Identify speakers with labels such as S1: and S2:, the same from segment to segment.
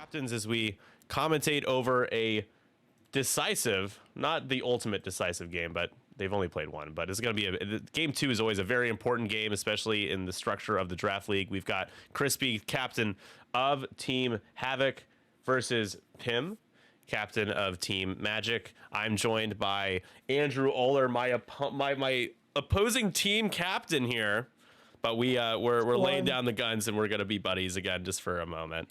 S1: captains as we commentate over a decisive, not the ultimate decisive game, but they've only played one. But it's going to be game 2 is always a very important game, especially in the structure of the draft league. We've got Chrispy, captain of Team Havoc, versus Pim, captain of Team Magic. I'm joined by Andrew Oler, my opposing team captain here. But we're laying down the guns and we're going to be buddies again just for a moment.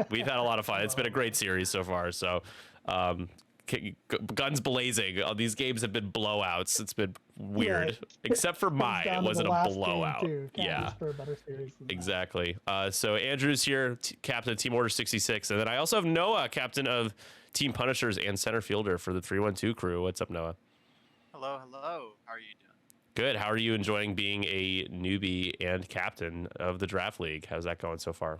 S1: We've had a lot of fun. It's been a great series so far. So, guns blazing. These games have been blowouts. It's been weird,
S2: yeah,
S1: except for mine. It wasn't a blowout. Yeah,
S2: for a better series
S1: exactly. So Andrew's here, captain of Team Order 66, and then I also have Noah, captain of Team Punishers and center fielder for the 312 crew. What's up, Noah?
S3: Hello. How are you doing?
S1: Good. How are you enjoying being a newbie and captain of the draft league? How's that going so far?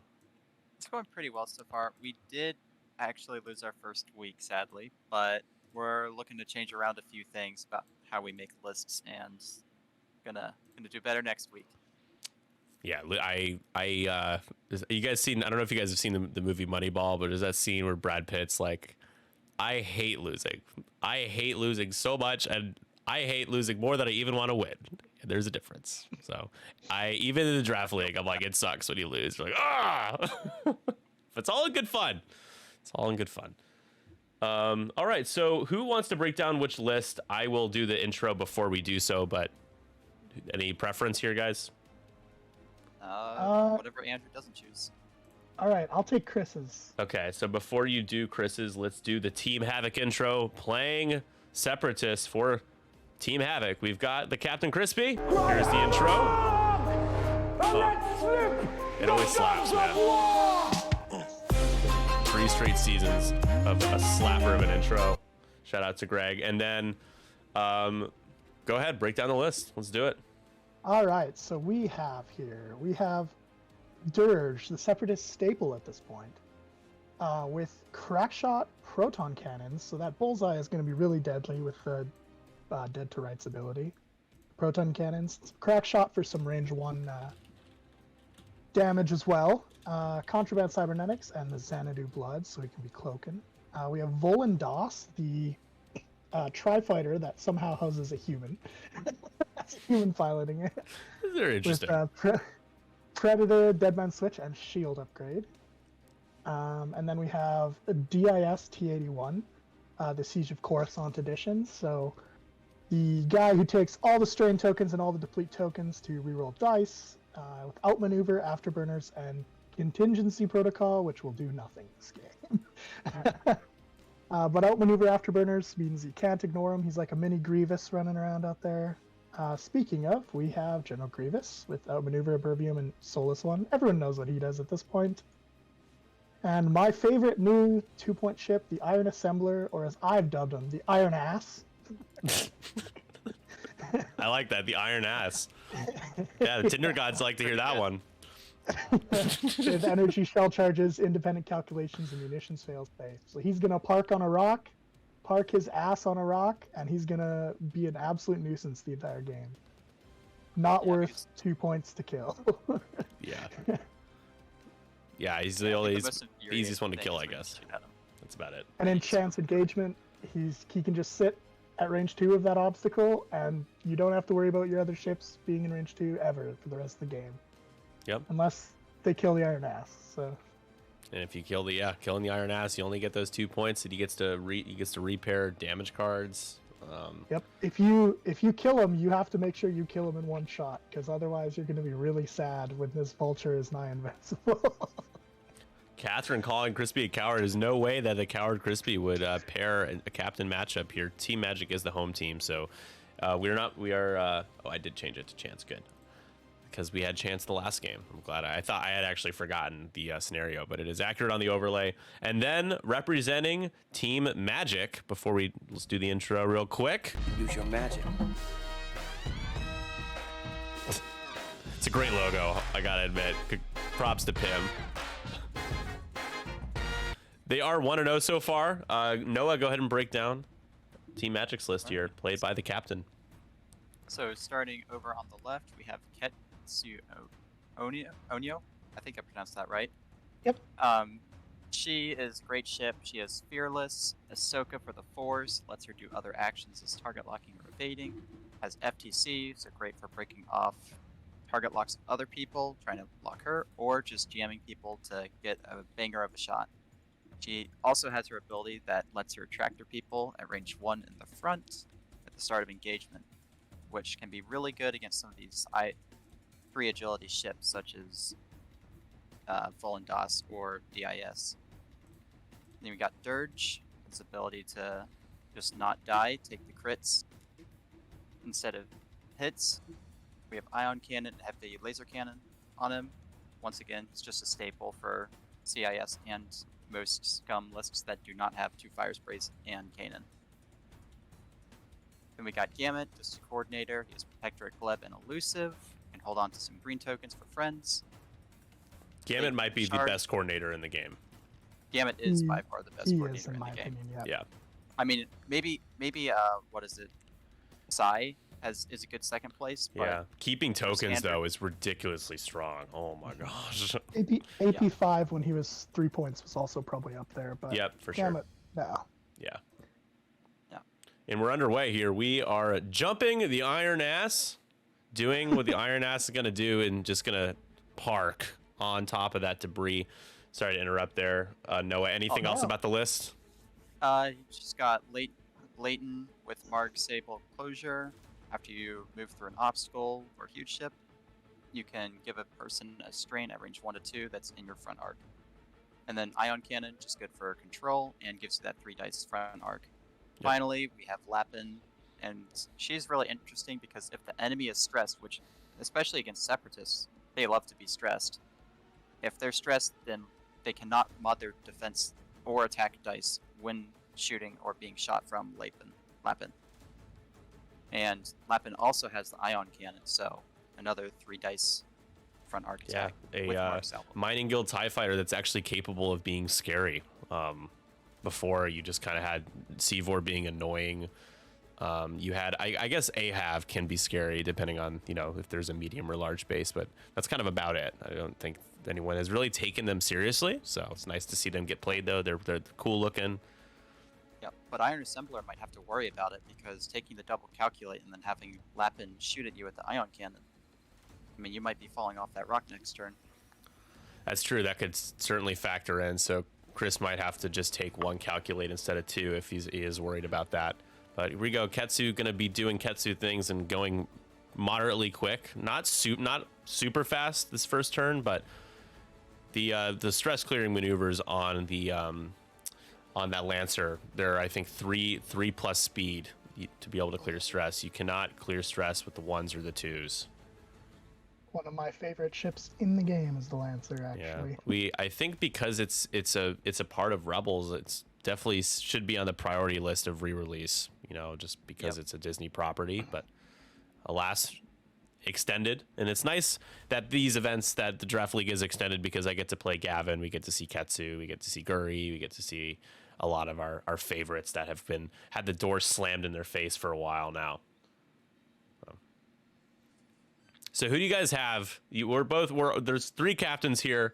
S3: It's going pretty well so far. We did actually lose our first week, sadly, but we're looking to change around a few things about how we make lists and gonna do better next week.
S1: Yeah, you guys seen? I don't know if you guys have seen the movie Moneyball, but there's that scene where Brad Pitt's like, "I hate losing. I hate losing so much, and I hate losing more than I even want to win." There's a difference. So even in the draft league, I'm like, it sucks when you lose. You're like, ah, but it's all in good fun. It's all in good fun. All right. So who wants to break down which list? I will do the intro before we do so, but any preference here, guys?
S3: Whatever Andrew doesn't choose.
S2: All right, I'll take Chris's.
S1: Okay. So before you do Chris's, let's do the Team Havoc intro, playing Separatists for Team Havoc. We've got the Captain Chrispy. Here's the intro. Oh, it always slaps, man. 3 straight seasons of a slapper of an intro. Shout out to Greg. And then go ahead, break down the list. Let's do it.
S2: All right, so we have Dirge, the Separatist staple at this point, with crackshot proton cannons. So that bullseye is going to be really deadly with the Dead to Rights ability. Proton cannons, crack shot for some range 1 damage as well. Contraband cybernetics and the Xanadu blood, so he can be cloaking. We have Volan Das, the tri-fighter that somehow houses a human. That's a human piloting it.
S1: Very interesting.
S2: With Predator, Deadman Switch, and Shield upgrade. And then we have DIS T81, the Siege of Coruscant edition. So the guy who takes all the strain tokens and all the deplete tokens to reroll dice with outmaneuver, afterburners, and contingency protocol, which will do nothing this game. But outmaneuver afterburners means you can't ignore him. He's like a mini Grievous running around out there. Speaking of, we have General Grievous with outmaneuver, Impervium, and Soulless One. Everyone knows what he does at this point. And my favorite new 2-point ship, the Iron Assembler, or as I've dubbed him, the Iron Ass.
S1: I like that, the Iron Ass. Yeah, the Tinder gods like to hear that one.
S2: With energy, shell charges, independent calculations, and munitions fails pay. So he's going to park his ass on a rock, and he's going to be an absolute nuisance the entire game. Not worth 2 points to kill. Yeah. Yeah, he's the easiest one to kill, I guess. That's about it. And in chance engagement, he can just sit at range 2 of that obstacle, and you don't have to worry about your other ships being in range 2 ever for the rest of the game. Yep. Unless they kill the Iron Ass. So.
S1: And if you killing the Iron Ass, you only get those 2 points, and he gets to repair damage cards.
S2: Yep. If you kill him, you have to make sure you kill him in one shot, because otherwise you're going to be really sad when this vulture is nigh invincible.
S1: Catherine calling Chrispy a coward. There's no way that the coward Chrispy would pair a captain matchup here. Team Magic is the home team, so we are. Oh, I did change it to Chance. Good, because we had Chance the last game. I'm glad. I thought I had actually forgotten the scenario, but it is accurate on the overlay. And then representing Team Magic. Let's do the intro real quick.
S4: Use your magic.
S1: It's a great logo, I gotta admit. Props to Pim. They are 1-0 so far. Noah, go ahead and break down Team Magic's list here, played by the captain.
S3: So starting over on the left, we have Ketsu Onio. I think I pronounced that right.
S2: Yep.
S3: She is a great ship. She is fearless. Ahsoka for the Force, lets her do other actions as target locking or evading. Has FTC, so great for breaking off target locks of other people, trying to lock her, or just jamming people to get a banger of a shot. She also has her ability that lets her tractor people at range 1 in the front at the start of engagement, which can be really good against some of these 3 agility ships, such as Volan Das or DIS. Then we got Dirge, his ability to just not die, take the crits instead of hits. We have Ion Cannon, Heavy Laser Cannon on him. Once again, he's just a staple for CIS and most scum lists that do not have 2 fire sprays and Kanan. Then we got Gamut, just a coordinator. He has Protectorate, Gleb, and Elusive. Can hold on to some green tokens for friends.
S1: Gamut might be the best coordinator in the game.
S3: Gamut is by far the best coordinator in the game.
S2: Opinion,
S1: Yeah.
S3: I mean, maybe what is it? Psy is a good second place. But
S1: Yeah. Keeping tokens though is ridiculously strong. Oh my gosh.
S2: AP 5 when he was 3 points was also probably up there, but
S1: Yep, for
S2: damn
S1: sure.
S2: it, no.
S1: Yeah.
S3: Yeah.
S1: And we're underway here. We are jumping the Iron Ass, doing what the Iron Ass is gonna do, and just gonna park on top of that debris. Sorry to interrupt there. Noah, anything else about the list?
S3: You just got Leighton with Marg Sable Closure. After you move through an obstacle or huge ship, you can give a person a strain at range 1 to 2 that's in your front arc. And then Ion Cannon, just good for control and gives you that 3 dice front arc. Yep. Finally, we have Lapin, and she's really interesting because if the enemy is stressed, which especially against Separatists, they love to be stressed. If they're stressed, then they cannot mod their defense or attack dice when shooting or being shot from Lapin. And Lapin also has the Ion Cannon, so another 3 dice front arc attack.
S1: Yeah, a Mining Guild TIE Fighter that's actually capable of being scary. Before, you just kind of had Seavor being annoying. You had, I guess Ahab can be scary depending on, if there's a medium or large base, but that's kind of about it. I don't think anyone has really taken them seriously, so it's nice to see them get played though. They're cool looking.
S3: Yep, but Iron Assembler might have to worry about it because taking the double calculate and then having Lapin shoot at you with the Ion Cannon, I mean, you might be falling off that rock next turn. That's
S1: true. That could certainly factor in. So Chris might have to just take 1 calculate instead of 2 if he is worried about that. But here we go. Ketsu going to be doing Ketsu things and going moderately quick. Not super fast this first turn, but the stress clearing maneuvers on the on that Lancer, they're I think 3 plus speed to be able to clear stress. You cannot clear stress with the 1s or the 2s.
S2: One of my favorite ships in the game is the Lancer, actually.
S1: Yeah, I think because it's a part of Rebels, it's definitely should be on the priority list of re-release, just because it's a Disney property, but alas, extended. And it's nice that these events, that the Draft League is extended, because I get to play Gavin, we get to see Ketsu, we get to see Guri, we get to see a lot of our favorites that have had the door slammed in their face for a while now. So who do you guys have? There's 3 captains here.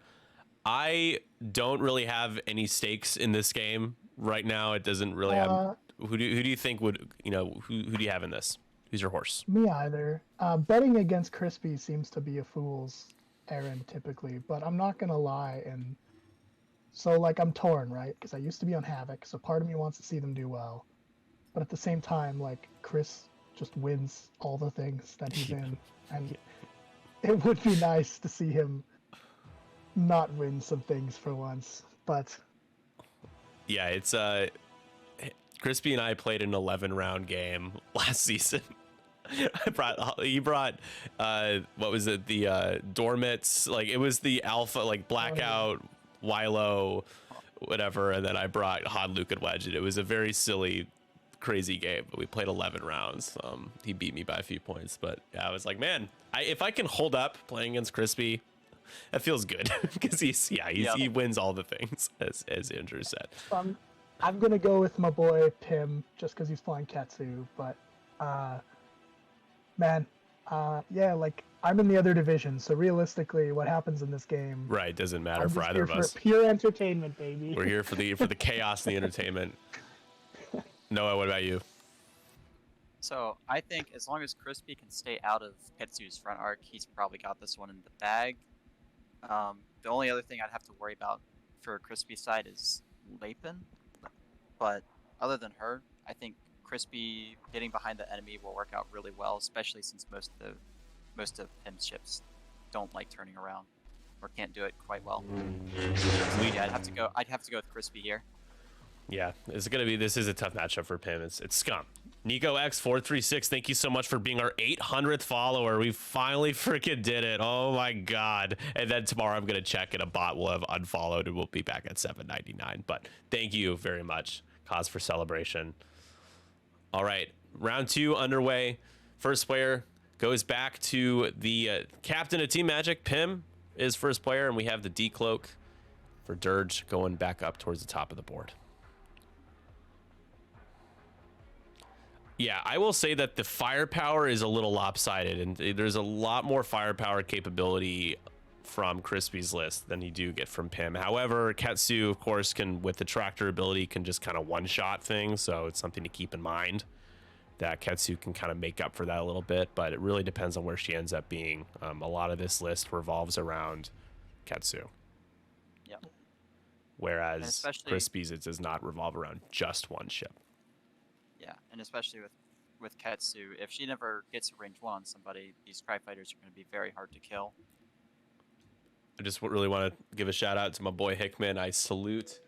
S1: I don't really have any stakes in this game right now. It doesn't really have. Who do you think would, who do you have in this? Who's your horse?
S2: Me either. Betting against Chrispy seems to be a fool's errand typically, but I'm not gonna lie, and so I'm torn, right? Because I used to be on Havoc, so part of me wants to see them do well, but at the same time, Chris just wins all the things that he's in, and it would be nice to see him not win some things for once. But
S1: yeah, it's Chrispy and I played an 11-round game last season. He brought what was it, the Dormits, it was the alpha, Blackout, Wilo, whatever, and then I brought Hod, Luke, and Wedge, and it was a very silly, crazy game, but we played 11 rounds. He beat me by a few points, but yeah, I was like, man, if I can hold up playing against Chrispy, that feels good, because he wins all the things, as Andrew said.
S2: I'm gonna go with my boy Pim just because he's flying Ketsu, but I'm in the other division, so realistically, what happens in this game?
S1: Right, doesn't matter
S2: I'm
S1: for
S2: just
S1: either
S2: here
S1: of
S2: for
S1: us.
S2: pure entertainment, baby.
S1: We're here for the chaos and the entertainment. Noah, what about you?
S3: So I think as long as Chrispy can stay out of Ketsu's front arc, he's probably got this one in the bag. The only other thing I'd have to worry about for Chrispy's side is Lapin, but other than her, I think Chrispy getting behind the enemy will work out really well, especially since most of Pim's ships don't like turning around or can't do it quite well. So yeah, I'd have to go with Chrispy here.
S1: Yeah, this is a tough matchup for Pim. It's Scum. Nico X436, thank you so much for being our 800th follower. We finally freaking did it. Oh my god. And then tomorrow I'm gonna check and a bot will have unfollowed and we'll be back at 799. But thank you very much. Cause for celebration. All right, round 2 underway. First player goes back to the captain of Team Magic. Pim is first player, and we have the decloak for Dirge going back up towards the top of the board. Yeah, I will say that the firepower is a little lopsided, and there's a lot more firepower capability from Chrispy's list than you do get from Pim. However, Ketsu, of course, can, with the tractor ability, can just kind of one-shot things, so it's something to keep in mind that Ketsu can kind of make up for that a little bit, but it really depends on where she ends up being. A lot of this list revolves around Ketsu.
S3: Yep.
S1: Whereas Crispy's, it does not revolve around just one ship.
S3: Yeah, and especially with Ketsu, if she never gets a range 1 on somebody, these Cry Fighters are going to be very hard to kill.
S1: I just really want to give a shout out to my boy Hickman. I salute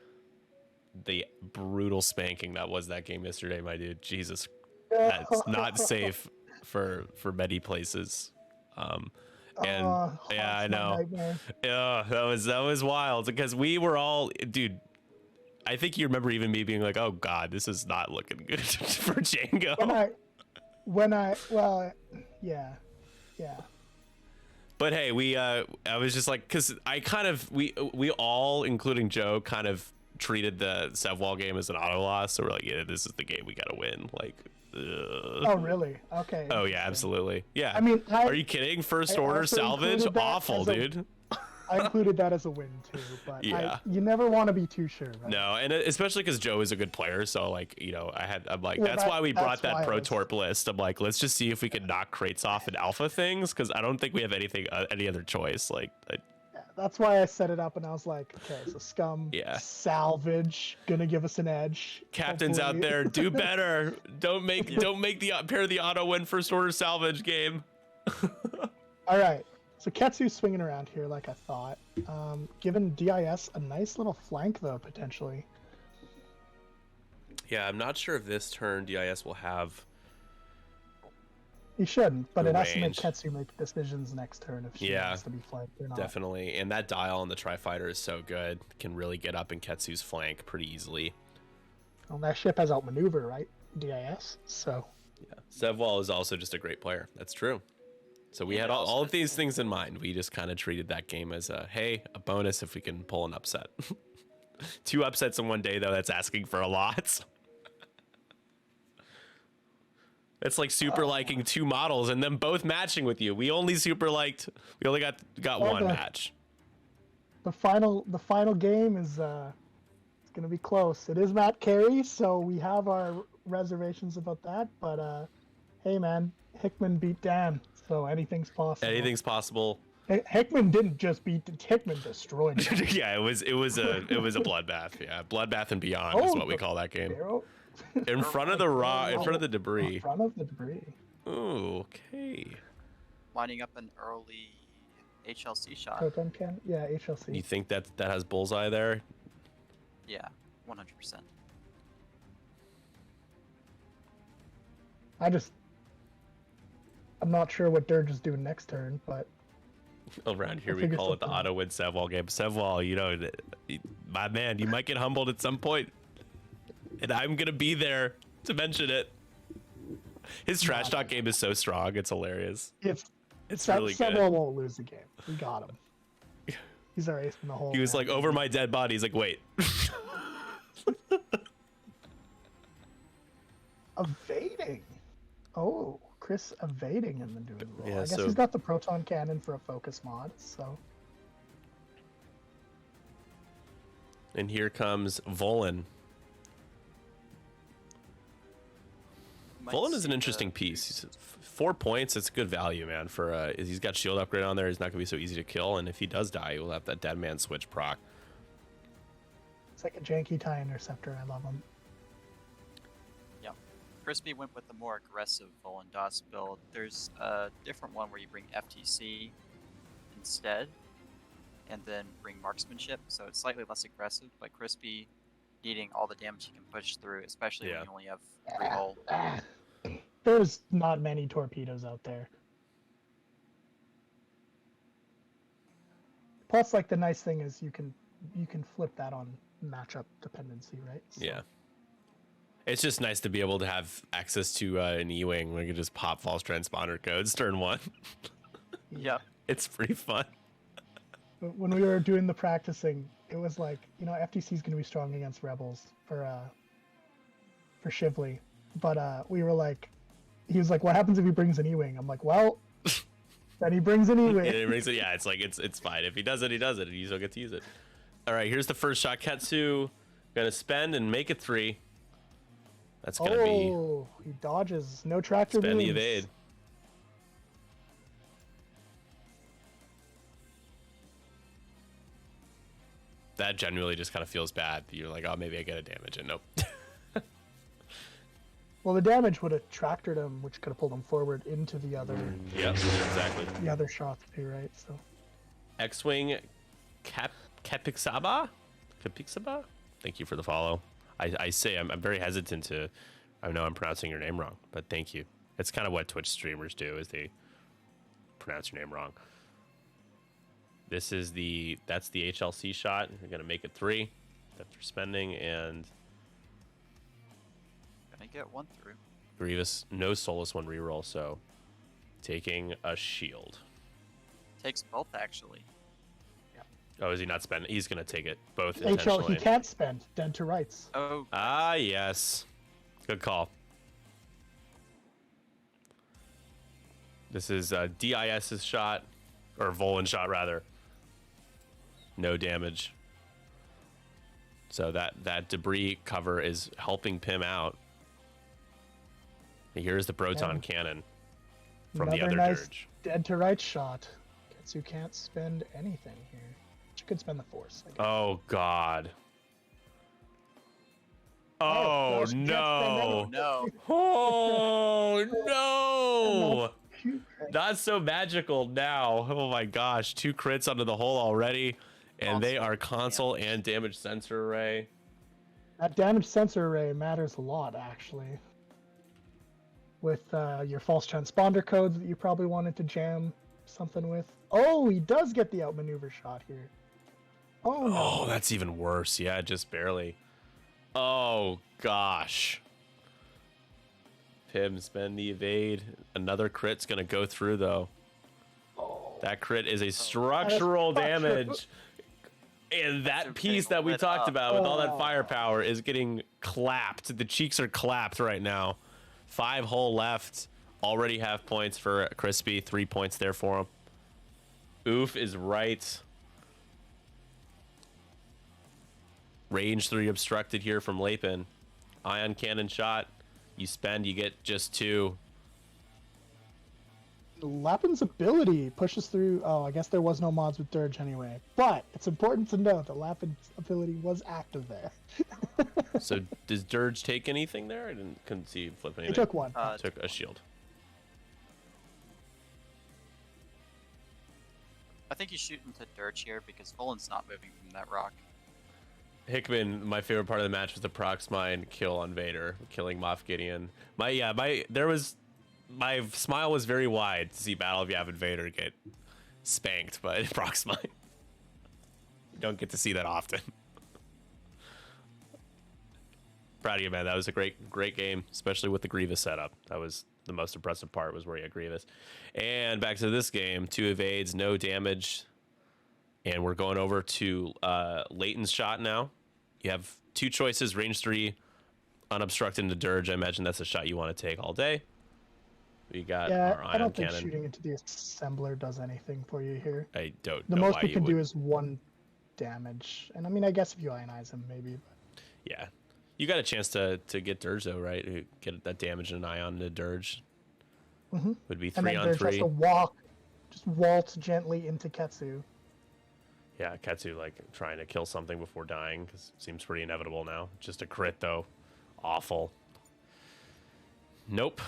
S1: the brutal spanking that was that game yesterday, my dude. Jesus, that's not safe for many places. And yeah, I know. Yeah, that was wild because we were all, dude. I think you remember even me being like, "Oh God, this is not looking good for Django."
S2: Yeah.
S1: But hey, I was just like, because I kind of, we all, including Joe, kind of treated the Sevwall game as an auto loss. So we're like, yeah, this is the game we gotta win. Like,
S2: oh really? Okay.
S1: Oh yeah, absolutely. Yeah.
S2: I mean,
S1: are you kidding? First order salvage, awful, dude.
S2: I included that as a win too, but
S1: yeah.
S2: You never want to be too sure, right?
S1: No, and especially because Joe is a good player, so like, I'm like, that's why we brought that Pro Torp list. I'm like, let's just see if we can knock crates off in alpha things, because I don't think we have any other choice. Like,
S2: that's why I set it up, and I was like, okay, so Scum, salvage, gonna give us an edge.
S1: Captains out there, do better. Don't make the pair of the auto win first order salvage game.
S2: All right. So Ketsu's swinging around here like I thought. Giving DIS a nice little flank, though, potentially.
S1: Yeah, I'm not sure if this turn DIS will have...
S2: He shouldn't, but it has to make Ketsu make decisions next turn if she wants to be flanked or not.
S1: Definitely. And that dial on the Tri-Fighter is so good. Can really get up in Ketsu's flank pretty easily.
S2: Well, that ship has outmaneuver, right? DIS, so...
S1: Yeah, Sevwall is also just a great player. That's true. So we had all of these things in mind. We just kind of treated that game as a bonus if we can pull an upset. 2 upsets in one day, though, that's asking for a lot. It's like super liking 2 models and them both matching with you. We only got one match.
S2: The final game is it's gonna be close. It is Matt Carey, so we have our reservations about that. But hey, man, Hickman beat Dan. So anything's possible.
S1: Anything's possible.
S2: Hickman didn't just beat. Hickman destroyed.
S1: Yeah, it was a bloodbath. Yeah, bloodbath and beyond is what we call that game. In front of the debris.
S2: In front of the debris.
S1: Ooh, okay.
S3: Lining up an early HLC shot.
S2: Totem can? Yeah, HLC.
S1: You think that has bullseye there?
S3: Yeah, 100%.
S2: I'm not sure what Dirge is doing next turn, but...
S1: Around here we call it the auto win Sevwall game. Sevwall, my man, you might get humbled at some point. And I'm going to be there to mention it. His trash talk game is so strong, it's hilarious. It's really good.
S2: Sevwall won't lose the game. We got him. He's our ace in the hole.
S1: He was like, over my dead body. He's like, wait.
S2: Evading. Oh, Chris evading him and doing the roll.
S1: Yeah,
S2: I guess
S1: so-
S2: he's got the proton cannon for a focus mod, so
S1: And here comes Volan.
S3: Might
S1: Volan is
S3: see
S1: an interesting
S3: the
S1: piece.
S3: boost.
S1: He's 4 points. It's good value, man. For he's got shield upgrade on there. He's not gonna be so easy to kill. And if he does die, he'll have that dead man switch proc.
S2: it's like a janky tie interceptor. I love him.
S3: Chrispy went with the more aggressive Volan DOS build. There's a different one where you bring FTC instead, and then bring marksmanship, so it's slightly less aggressive, but Chrispy needing all the damage he can push through, especially
S1: Yeah.
S3: when you only have 3 hull.
S2: There's not many torpedoes out there. Plus, like the nice thing is you can flip that on matchup dependency, right? So,
S1: Yeah. It's just nice to be able to have access to an E-Wing where you can just pop false transponder codes turn 1.
S3: Yep.
S1: It's pretty fun.
S2: When we were doing the practicing, it was like, FTC is going to be strong against rebels for Shively, but we were like, he was like, what happens if he brings an E-Wing? I'm like, well, then he brings an E-Wing.
S1: It's like it's fine. If he does it, he does it, and you still get to use it. All right, here's the first shot. Ketsu gonna spend and make it 3. That's gonna be
S2: He dodges. No tractor
S1: spend the
S2: beams.
S1: evade. That genuinely just kind of feels bad. You're like, oh, maybe I get a damage, and nope.
S2: Well, the damage would have tractored him, which could have pulled him forward into the other
S1: Yep, exactly.
S2: shots too, right? So
S1: X-Wing Capixaba? Thank you for the follow. I say I'm very hesitant to, I know I'm pronouncing your name wrong, but thank you. It's kind of what Twitch streamers do, is they pronounce your name wrong. That's the HLC shot. You're gonna make it 3 after spending, and
S3: Gonna get 1 through.
S1: Grievous no Solus 1 reroll, so taking a shield.
S3: Takes both, actually.
S1: Oh, is he not spending? He's gonna take it both
S2: HL
S1: intentionally.
S2: he can't spend. Dead to rights.
S3: Oh,
S1: Ah, yes. Good call. This is DIS's shot, or Volan shot, rather. No damage. So that debris cover is helping Pim out. Here's the proton
S2: And
S1: cannon from the
S2: Another
S1: other
S2: nice
S1: dirge.
S2: dead to rights shot. Ketsu can't spend anything here. She could spend the force. I guess.
S1: Oh, God.
S2: Oh,
S1: Oh,
S2: well, she can't spend
S1: no.
S3: no.
S1: Oh, no.
S2: Phew, right.
S1: Not so magical now. Oh my gosh, 2 crits onto the hole already, and they are console and damage sensor array.
S2: That damage sensor array matters a lot, actually. With your false transponder codes that you probably wanted to jam something with. Oh, he does get the outmaneuver shot here. Oh no.
S1: Oh, that's even worse. Yeah, just barely. Oh gosh. Pim, spend the evade. Another crit's gonna go through though. That crit is a structural damage. And that
S3: Super
S1: piece that we
S3: lit
S1: talked
S3: up.
S1: about with all that
S2: Oh.
S1: firepower is getting clapped. The cheeks are clapped right now. 5 hull left. Already have points for Chrispy. 3 points there for him. Oof is right. Range 3 obstructed here from Lapin. Ion cannon shot. You spend, you get just 2.
S2: Lapin's ability pushes through. Oh, I guess there was no mods with Dirge anyway. But it's important to note that Lapin's ability was active there.
S1: So does Dirge take anything there? Couldn't see him flip
S2: He
S1: anything.
S2: took one.
S1: Took a shield.
S3: I think you shoot into Dirge here because Volan's not moving from that rock.
S1: Hickman, my favorite part of the match was the Prox Mine kill on Vader, killing Moff Gideon. My smile was very wide to see Battle of Yavin Vader get spanked by Prox Mine. You don't get to see that often. Proud of you, man. That was a great game, especially with the Grievous setup. That was the most impressive part, was where you had Grievous. And back to this game, 2 evades, no damage. And we're going over to Leighton's shot now. You have 2 choices, range 3, unobstructed into Dirge. I imagine that's a shot you want to take all day. We got
S2: Yeah,
S1: our
S2: I
S1: ion
S2: don't think
S1: cannon.
S2: shooting into the assembler does anything for you here.
S1: I don't
S2: The
S1: know
S2: most
S1: why
S2: you
S1: you
S2: can do
S1: would.
S2: is 1 damage. And I mean, I guess if you ionize him, maybe. But...
S1: Yeah, you got a chance to get Dirge though, right? Get that damage and an ion into Dirge.
S2: Mm-hmm.
S1: Would be
S2: And
S1: 3
S2: then
S1: on
S2: Dirge has
S1: 3.
S2: to just waltz gently into Ketsu.
S1: Yeah, Ketsu like trying to kill something before dying because it seems pretty inevitable now. Just a crit though, awful. Nope.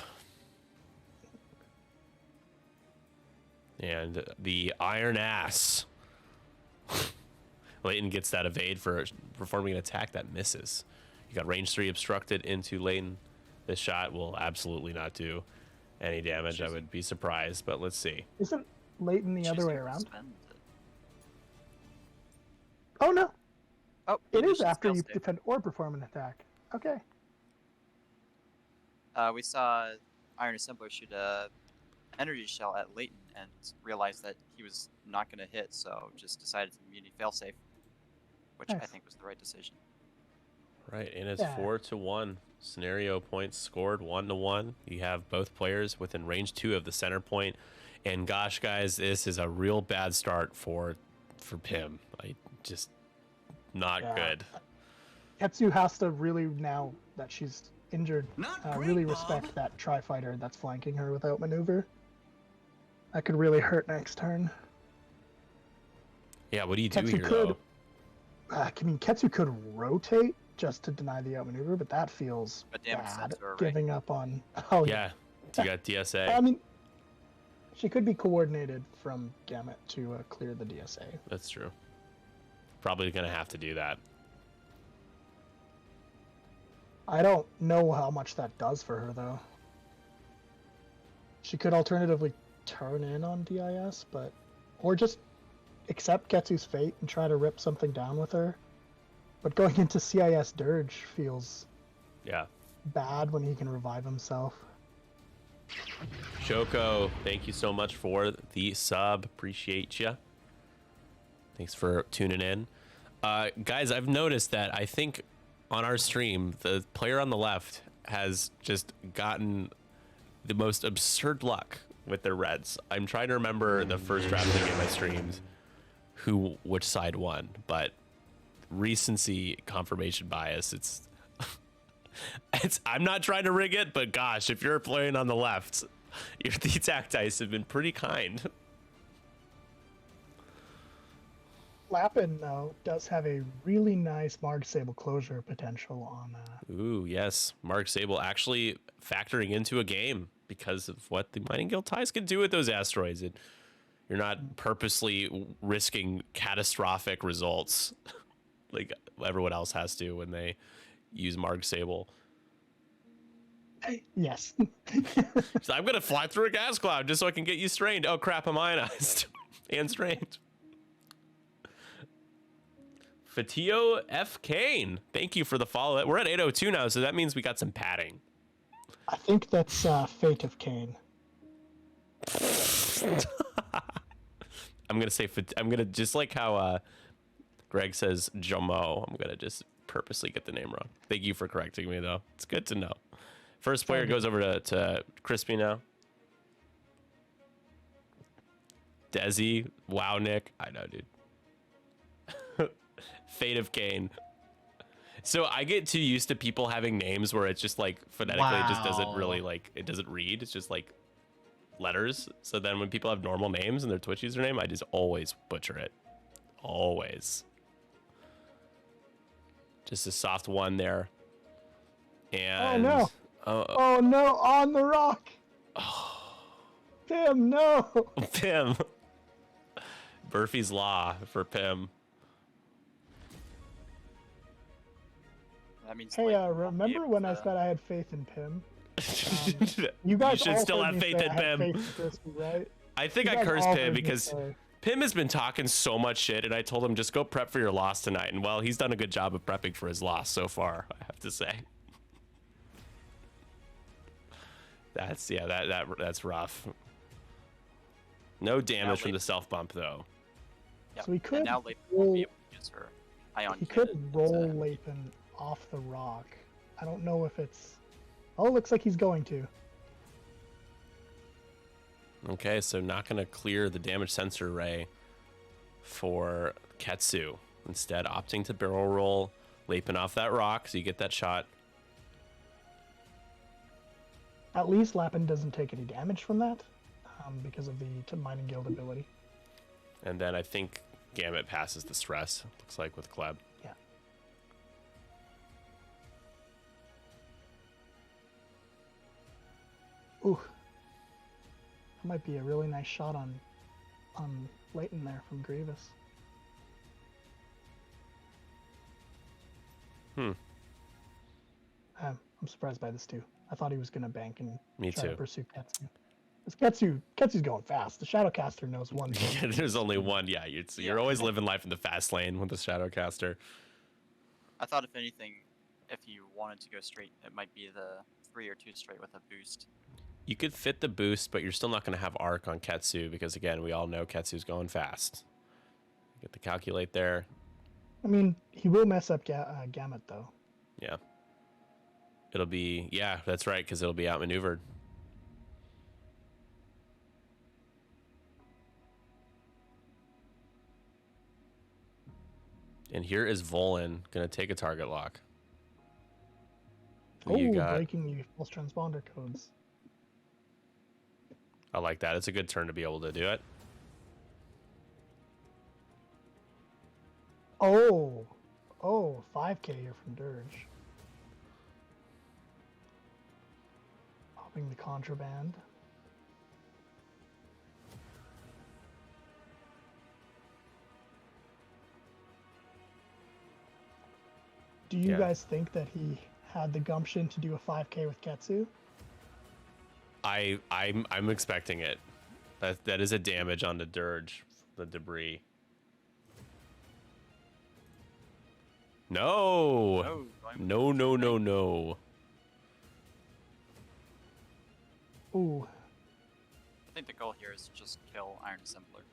S1: And the Iron Ass. Leighton gets that evade for performing an attack that misses. You got range 3 obstructed into Leighton. This shot will absolutely not do any damage. I would be surprised, but let's see.
S2: Isn't Leighton the other way
S3: Choosing to
S2: around?
S3: spend it.
S2: Oh, no.
S3: Oh,
S2: It is
S3: initial
S2: after
S3: skill
S2: you
S3: save.
S2: defend or perform an attack. Okay.
S3: We saw Iron Assembler shoot a energy shell at Leighton and realized that he was not going to hit, so just decided to immunity failsafe, which I
S2: Nice.
S3: think was the right decision.
S1: Right, and it's
S2: Yeah.
S1: 4-1. Scenario points scored 1-1. You have both players within range 2 of the center point. And gosh, guys, this is a real bad start for Pim. Just not
S2: Yeah.
S1: good.
S2: Ketsu has to really, now that she's injured,
S4: Not great,
S2: really
S4: Bob.
S2: respect that tri-fighter that's flanking her without maneuver. That could really hurt next turn.
S1: Yeah, what do you do
S2: Ketsu
S1: here,
S2: could-
S1: though?
S2: I mean, Ketsu could rotate just to deny the outmaneuver, but that feels
S3: But damage
S2: bad.
S3: sensor array.
S2: Giving up on. Oh
S1: Yeah, you got
S2: I
S1: DSA.
S2: mean, she could be coordinated from Gamut to clear the DSA.
S1: That's true. Probably going to have to do that.
S2: I don't know how much that does for her, though. She could alternatively turn in on DIS, but... Or just accept Ketsu's fate and try to rip something down with her. But going into CIS Dirge feels
S1: Yeah.
S2: bad when he can revive himself.
S1: Shoko, thank you so much for the sub. Appreciate you. Thanks for tuning in. Guys, I've noticed that I think on our stream, the player on the left has just gotten the most absurd luck with their reds. I'm trying to remember the first DraftKings game I streamed, which side won, but recency confirmation bias, it's I'm not trying to rig it, but gosh, if you're playing on the left, the attack dice have been pretty kind.
S2: Lappin, though, does have a really nice Marg Sable closure potential on...
S1: Ooh, yes. Mark Sable actually factoring into a game because of what the Mining Guild ties can do with those asteroids. You're not purposely risking catastrophic results like everyone else has to when they use Mark Sable.
S2: Yes.
S1: So I'm going to fly through a gas cloud just so I can get you strained. Oh, crap, I'm ionized and strained. Fatio F. Kane, thank you for the follow. We're at 8:02 now, so that means we got some padding.
S2: I think that's Fate of Cain.
S1: I'm gonna say I'm gonna just like how Greg says Jomo. I'm gonna just purposely get the name wrong. Thank you for correcting me, though. It's good to know. First player goes over to Chrispy now. Desi, wow, Nick. I know, dude. Fate of Cain. So I get too used to people having names where it's just like phonetically it just doesn't really like it doesn't read. It's just like letters. So then when people have normal names and their Twitch username, I just always butcher it. Always. Just a soft one there. And
S2: Oh, no. Oh no, on the rock! Pim, no!
S1: Pim. Murphy's Law for Pim.
S3: That means
S2: Hey,
S3: Leighton won't be
S2: remember
S3: able
S2: when I
S3: to-
S2: said I had faith in Pim?
S1: You
S2: guys
S1: should
S2: all
S1: still
S2: heard
S1: have
S2: me
S1: faith
S2: say
S1: in
S2: I had
S1: Pim.
S2: faith in Crispy, right?
S1: I think
S2: You
S1: I
S2: guys
S1: cursed
S2: all
S1: Pim
S2: heard me
S1: because
S2: say-
S1: Pim has been talking so much shit, and I told him just go prep for your loss tonight. And well, he's done a good job of prepping for his loss so far, I have to say. That's that's rough. No damage from the self bump though.
S3: Yep.
S2: So he could
S3: and now Leighton won't be
S2: roll-
S3: able to use her ion
S2: He
S3: cannon
S2: could
S3: as
S2: roll
S3: a-
S2: Lapin off the rock. I don't know if it's... Oh, looks like he's going to.
S1: Okay, so not going to clear the damage sensor array for Ketsu. Instead, opting to barrel roll, leaping off that rock, so you get that shot.
S2: At least Lappin doesn't take any damage from that because of the Mining Guild ability.
S1: And then I think Gambit passes the stress, looks like, with Kleb.
S2: Yeah. Ooh. That might be a really nice shot on Leighton there from Grievous. I'm surprised by this too. I thought he was going to bank and
S1: Me
S2: try
S1: too.
S2: to pursue Ketsu. Ketsu's going fast. The Shadowcaster knows one thing.
S1: There's only one. Yeah, you're always living life in the fast lane with the Shadowcaster.
S3: I thought, if anything, if you wanted to go straight, it might be the 3 or 2 straight with a boost.
S1: You could fit the boost, but you're still not going to have arc on Ketsu because, again, we all know Ketsu's going fast. Get the calculate there.
S2: I mean, he will mess up Gamut though.
S1: Yeah. It'll be, yeah, that's right, because it'll be outmaneuvered. And here is Volan going to take a target lock. Who you got?
S2: Breaking the false transponder codes.
S1: I like that. It's a good turn to be able to do it.
S2: Oh, 5K here from Dirge. Popping the contraband. Do you guys think that he had the gumption to do a 5K with Ketsu?
S1: I'm expecting it. That is a damage on the Dirge, the debris. No. No.
S2: Ooh.
S3: I think the goal here is just kill Iron Assembler.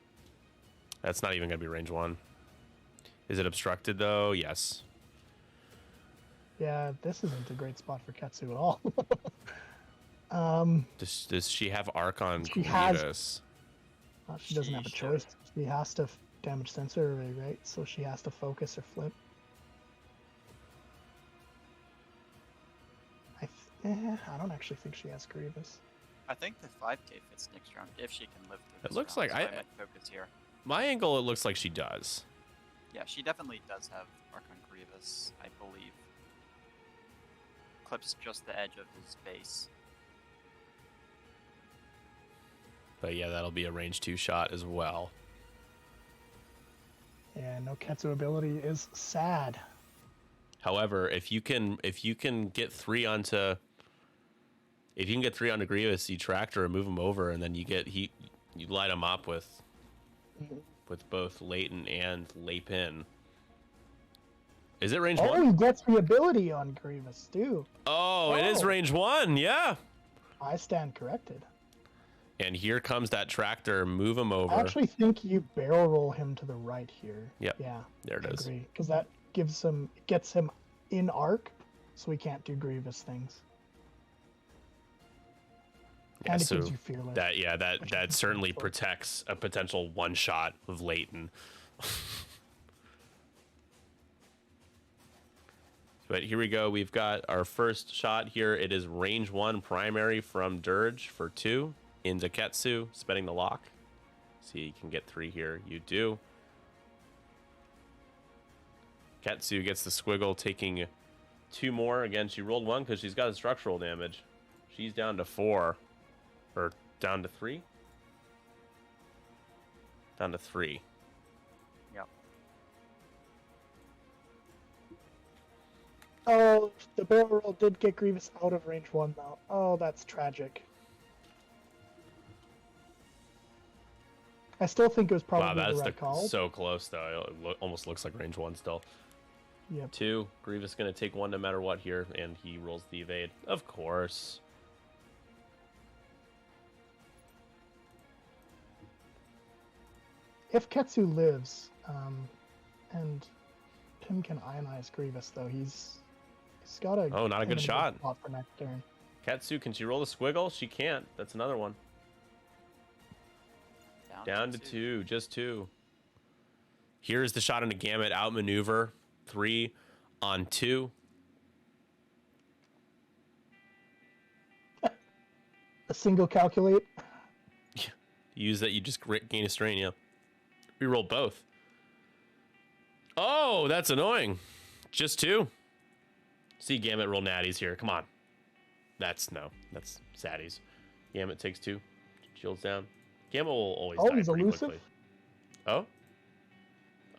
S1: That's not even going to be range 1. Is it obstructed, though? Yes.
S2: Yeah, this isn't a great spot for Ketsu at all.
S1: Does she have arc on
S2: She
S1: Grievous?
S2: She doesn't have a choice. She has to damage sensor array, right? So she has to focus or flip. I don't actually think she has Grievous.
S3: I think the 5K fits next round if she can live through
S1: It
S3: this
S1: looks
S3: round,
S1: like
S3: so
S1: I
S3: might focus here.
S1: My angle, it looks like she does.
S3: Yeah, she definitely does have Arc on Grievous, I believe. Clips just the edge of his base.
S1: But yeah, that'll be a range 2 shot as well.
S2: Yeah, no Ketsu ability is sad.
S1: However, if you can get 3 onto Grievous, you tractor or move him over, and then you light him up with both Leighton and Lapin. Is it range 1?
S2: Oh, he gets the ability on Grievous too.
S1: Oh, it is range 1. Yeah.
S2: I stand corrected.
S1: And here comes that tractor. Move him over.
S2: I actually think you barrel roll him to the right here.
S1: Yep.
S2: Yeah.
S1: There it is.
S2: Because that gets him in arc, so he can't do Grievous things.
S1: Yeah,
S2: and it
S1: so
S2: gives you fearless.
S1: That certainly protects a potential one shot of Leighton. But here we go. We've got our first shot here. It is range 1 primary from Dirge for 2 into Ketsu, spending the lock. See, you can get 3 here. You do. Ketsu gets the squiggle, taking 2 more. Again, she rolled 1 because she's got a structural damage. She's down to 4. Or down to 3? Down to 3.
S3: Yep.
S2: Oh, the barrel roll did get Grievous out of range 1 though. Oh, that's tragic. I still think it was probably
S1: Wow,
S2: the right call.
S1: so close though. It almost looks like range 1 still.
S2: Yep.
S1: 2. Grievous going to take 1 no matter what here, and he rolls the evade. Of course.
S2: If Ketsu lives, and Tim can ionize Grievous though, he's got a
S1: not a good shot.
S2: For next turn.
S1: Ketsu, can she roll the squiggle? She can't. That's another one. Down to two, just two. Here's the shot on a Gamut, outmaneuver. 3 on 2.
S2: A single calculate.
S1: Use that, you just gain a strain, yeah. We rolled both. Oh, that's annoying. Just 2. See Gamut roll natties here. Come on. That's saddies. Gamut takes 2. Shields down. Gamut will always die
S2: he's
S1: pretty
S2: elusive.
S1: quickly. Oh?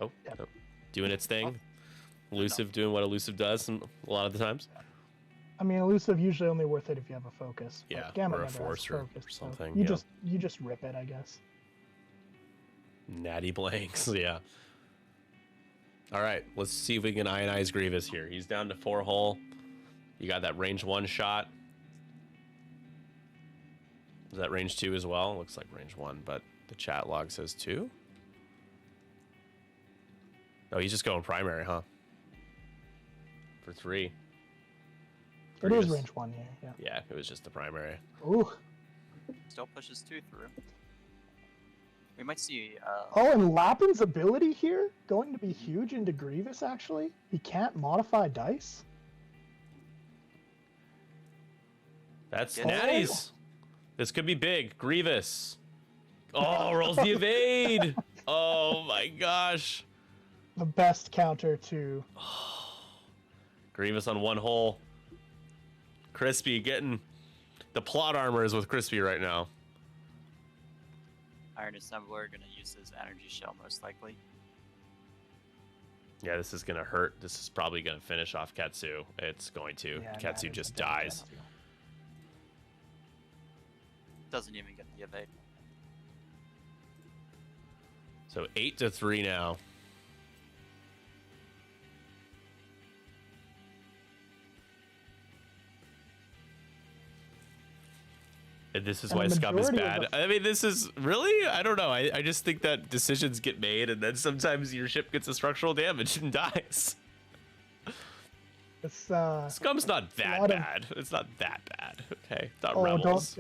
S2: Yep.
S1: No. Doing its thing. Elusive doing what elusive does a lot of the times.
S2: I mean, elusive usually only worth it if you have a focus. But
S1: Yeah,
S2: Gamut
S1: or a
S2: never
S1: force
S2: has
S1: or
S2: focus, so
S1: something,
S2: you
S1: yeah.
S2: just rip it, I guess.
S1: Natty blanks, yeah. All right, let's see if we can ionize Grievous here. He's down to 4 hull. You got that range 1 shot. Is that range 2 as well? Looks like range 1, but the chat log says 2. Oh, he's just going primary, huh? For 3.
S2: It is range 1 here, yeah.
S1: Yeah, it was just the primary.
S2: Ooh.
S3: Still pushes 2 through. We might see.
S2: Oh, and Lapin's ability here going to be huge into Grievous. Actually, he can't modify dice.
S1: That's
S3: Yes.
S1: natties. This could be big. Grievous. Oh, rolls the evade. Oh my gosh.
S2: The best counter to.
S1: Grievous on 1 hole. Chrispy getting the plot armors with Chrispy right now.
S3: Iron Assembler gonna use his energy shell most likely.
S1: Yeah, this is gonna hurt. This is probably gonna finish off Katsu. It's going to.
S2: Yeah,
S1: Katsu
S2: that is
S1: just
S2: a dead
S1: dies.
S2: penalty.
S3: Doesn't even get the evade.
S1: So 8-3 now. And this is
S2: And
S1: why
S2: the
S1: Scum is
S2: majority of
S1: bad. I mean, this is really, I don't know. I just think that decisions get made, and then sometimes your ship gets a structural damage and dies.
S2: It's
S1: Scum's not that
S2: lot of-
S1: bad. It's not that bad. Okay, not
S2: oh,
S1: Rebels.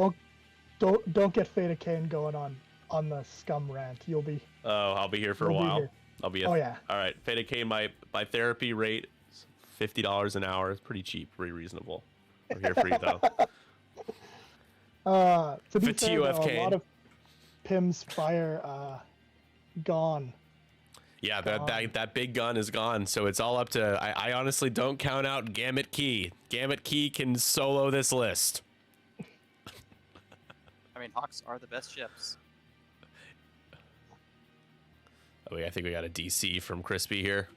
S2: don't get Fata Kane going on the Scum rant. You'll be.
S1: Oh, I'll be here for a
S2: You'll be
S1: while.
S2: here.
S1: I'll be.
S2: Oh, yeah.
S1: All right, Fata K. My therapy rate is $50 an hour. It's pretty cheap, pretty reasonable. I'm here for you though.
S2: To be
S1: For
S2: fair, though,
S1: TUF
S2: a
S1: Kane.
S2: lot of Pim's fire gone.
S1: Yeah, that big gun is gone. So it's all up to. I honestly don't count out Gamut Key. Gamut Key can solo this list.
S3: I mean, Hawks are the best ships.
S1: Oh, I think we got a DC from Chrispy here.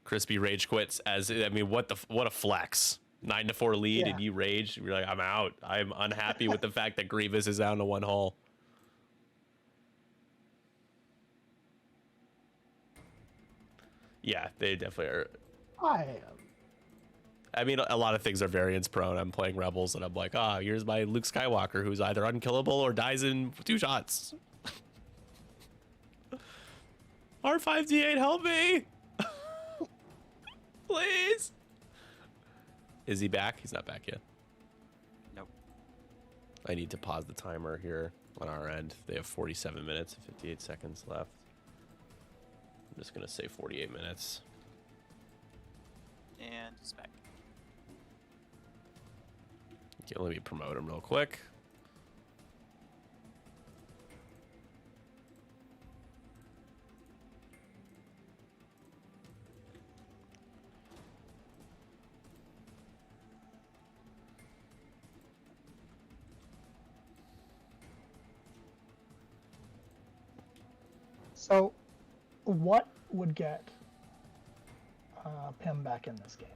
S1: Chrispy rage quits as I mean, what a flex. 9-4 lead
S2: Yeah.
S1: and you rage. You're like, I'm out. I'm unhappy with the fact that Grievous is down to 1 hull. Yeah, they definitely are. I mean, a lot of things are variance prone. I'm playing Rebels, and I'm like, here's my Luke Skywalker, who's either unkillable or dies in 2 shots. R5D8, help me! Please! Is he back? He's not back yet.
S3: Nope.
S1: I need to pause the timer here on our end. They have 47 minutes and 58 seconds left. I'm just going to say 48 minutes.
S3: And he's back.
S1: Okay, let me promote him real quick.
S2: So, what would get Pim back in this game?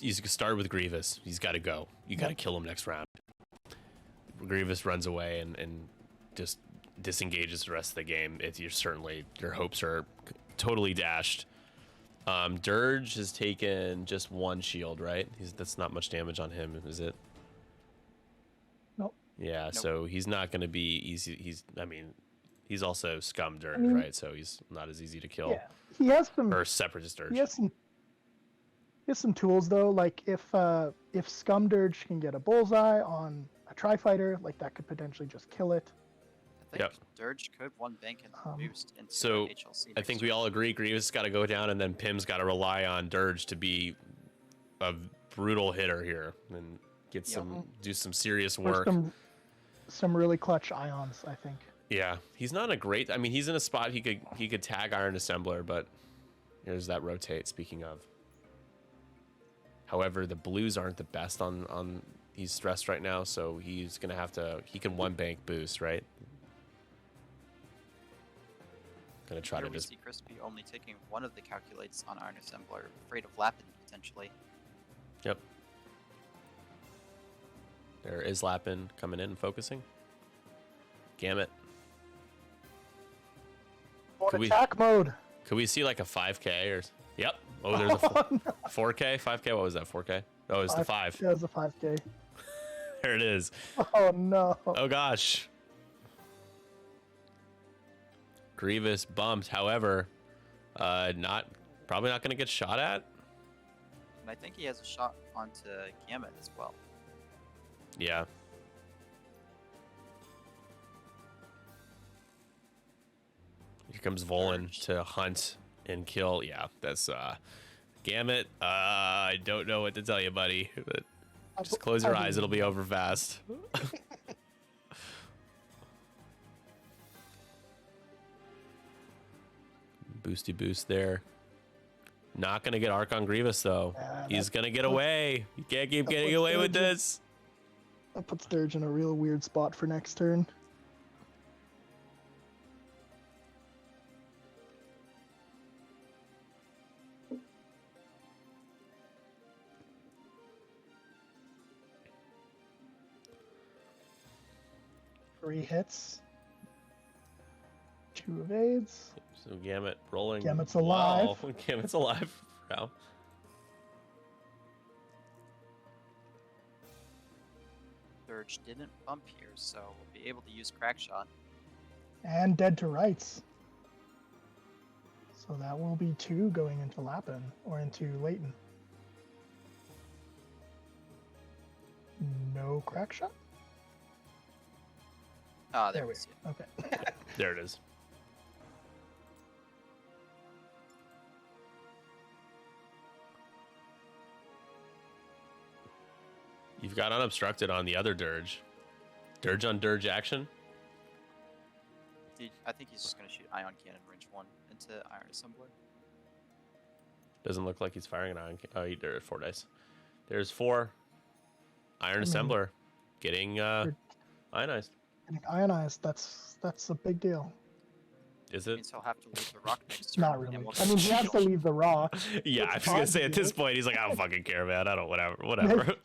S1: You can start with Grievous. He's got to go. You got to kill him next round. Grievous runs away and just disengages the rest of the game. Your hopes are totally dashed. Dirge has taken just 1 shield, right? That's not much damage on him, is it?
S2: Nope.
S1: Yeah,
S3: Nope.
S1: so he's not going to be easy. he's also scum dirge,
S2: mean-
S1: right? So he's not as easy to kill.
S2: Yeah, he has some.
S1: Or separatist dirge.
S2: He has some tools though. Like if Scum Dirge can get a bullseye on a Tri-Fighter, like that could potentially just kill it.
S3: I think
S1: Yep.
S3: Dirge could one bank and boost into
S1: So
S3: HLC.
S1: I think we all agree Grievous got to go down, and then Pim's got to rely on Dirge to be a brutal hitter here and get do some serious
S2: Or
S1: work.
S2: some really clutch ions, I think.
S1: Yeah, he's not a great. I mean, he's in a spot he could tag Iron Assembler, but here's that rotate. Speaking of, however, the blues aren't the best on. He's stressed right now, so he's gonna have to. He can one bank boost, right? Gonna try
S3: Here
S1: to
S3: we
S1: just.
S3: see Chrispy only taking one of the calculates on Iron Assembler, afraid of Lappin potentially.
S1: Yep. There is Lappin coming in and focusing. Gamut.
S2: On
S1: Could we-
S2: attack mode.
S1: Could we see like a 5K or? Yep. Oh, there's a
S2: Oh, no.
S1: 4K, 5K. What was that? 4K. Oh, it's the 5.
S2: That was a 5K.
S1: There it is.
S2: Oh no.
S1: Oh gosh. Grievous bumped. However, probably not going to get shot at.
S3: And I think he has a shot onto Gamut as well.
S1: Yeah. Here comes Volan to hunt and kill. Yeah, that's Gamut. I don't know what to tell you, buddy. But just close your eyes. It'll be over fast. Boosty boost there. Not gonna get Archon Grievous though. He's gonna get away. You can't keep getting away with this.
S2: That puts Dirge in a real weird spot for next turn. Three hits. 2 evades.
S1: So Gamut rolling.
S2: Gamut's alive.
S1: Wow. Gamut's alive now.
S3: Dirge didn't bump here, so we'll be able to use Crack Shot.
S2: And dead to rights. So that will be 2 going into Lappin or into Leighton. No crack shot?
S3: Ah, there
S2: There
S3: we
S2: we
S3: see it.
S2: Okay.
S1: There it is. You've got unobstructed on the other Dirge. Dirge on Dirge action.
S3: I think he's just going to shoot Ion Cannon range 1 into Iron Assembler.
S1: Doesn't look like he's firing an ion. Oh, he did 4 dice. There's 4. Iron Assembler getting ionized.
S2: Getting ionized, that's a big deal.
S1: Is
S3: It
S1: it?
S3: means he'll have to leave the rock next turn.
S2: Not
S3: and
S2: really.
S3: we'll
S2: I mean, he has to leave the rock.
S1: Yeah, I was
S2: It's
S1: gonna
S2: fine,
S1: say at this
S2: dude.
S1: point he's like, I don't fucking care, man. I don't whatever.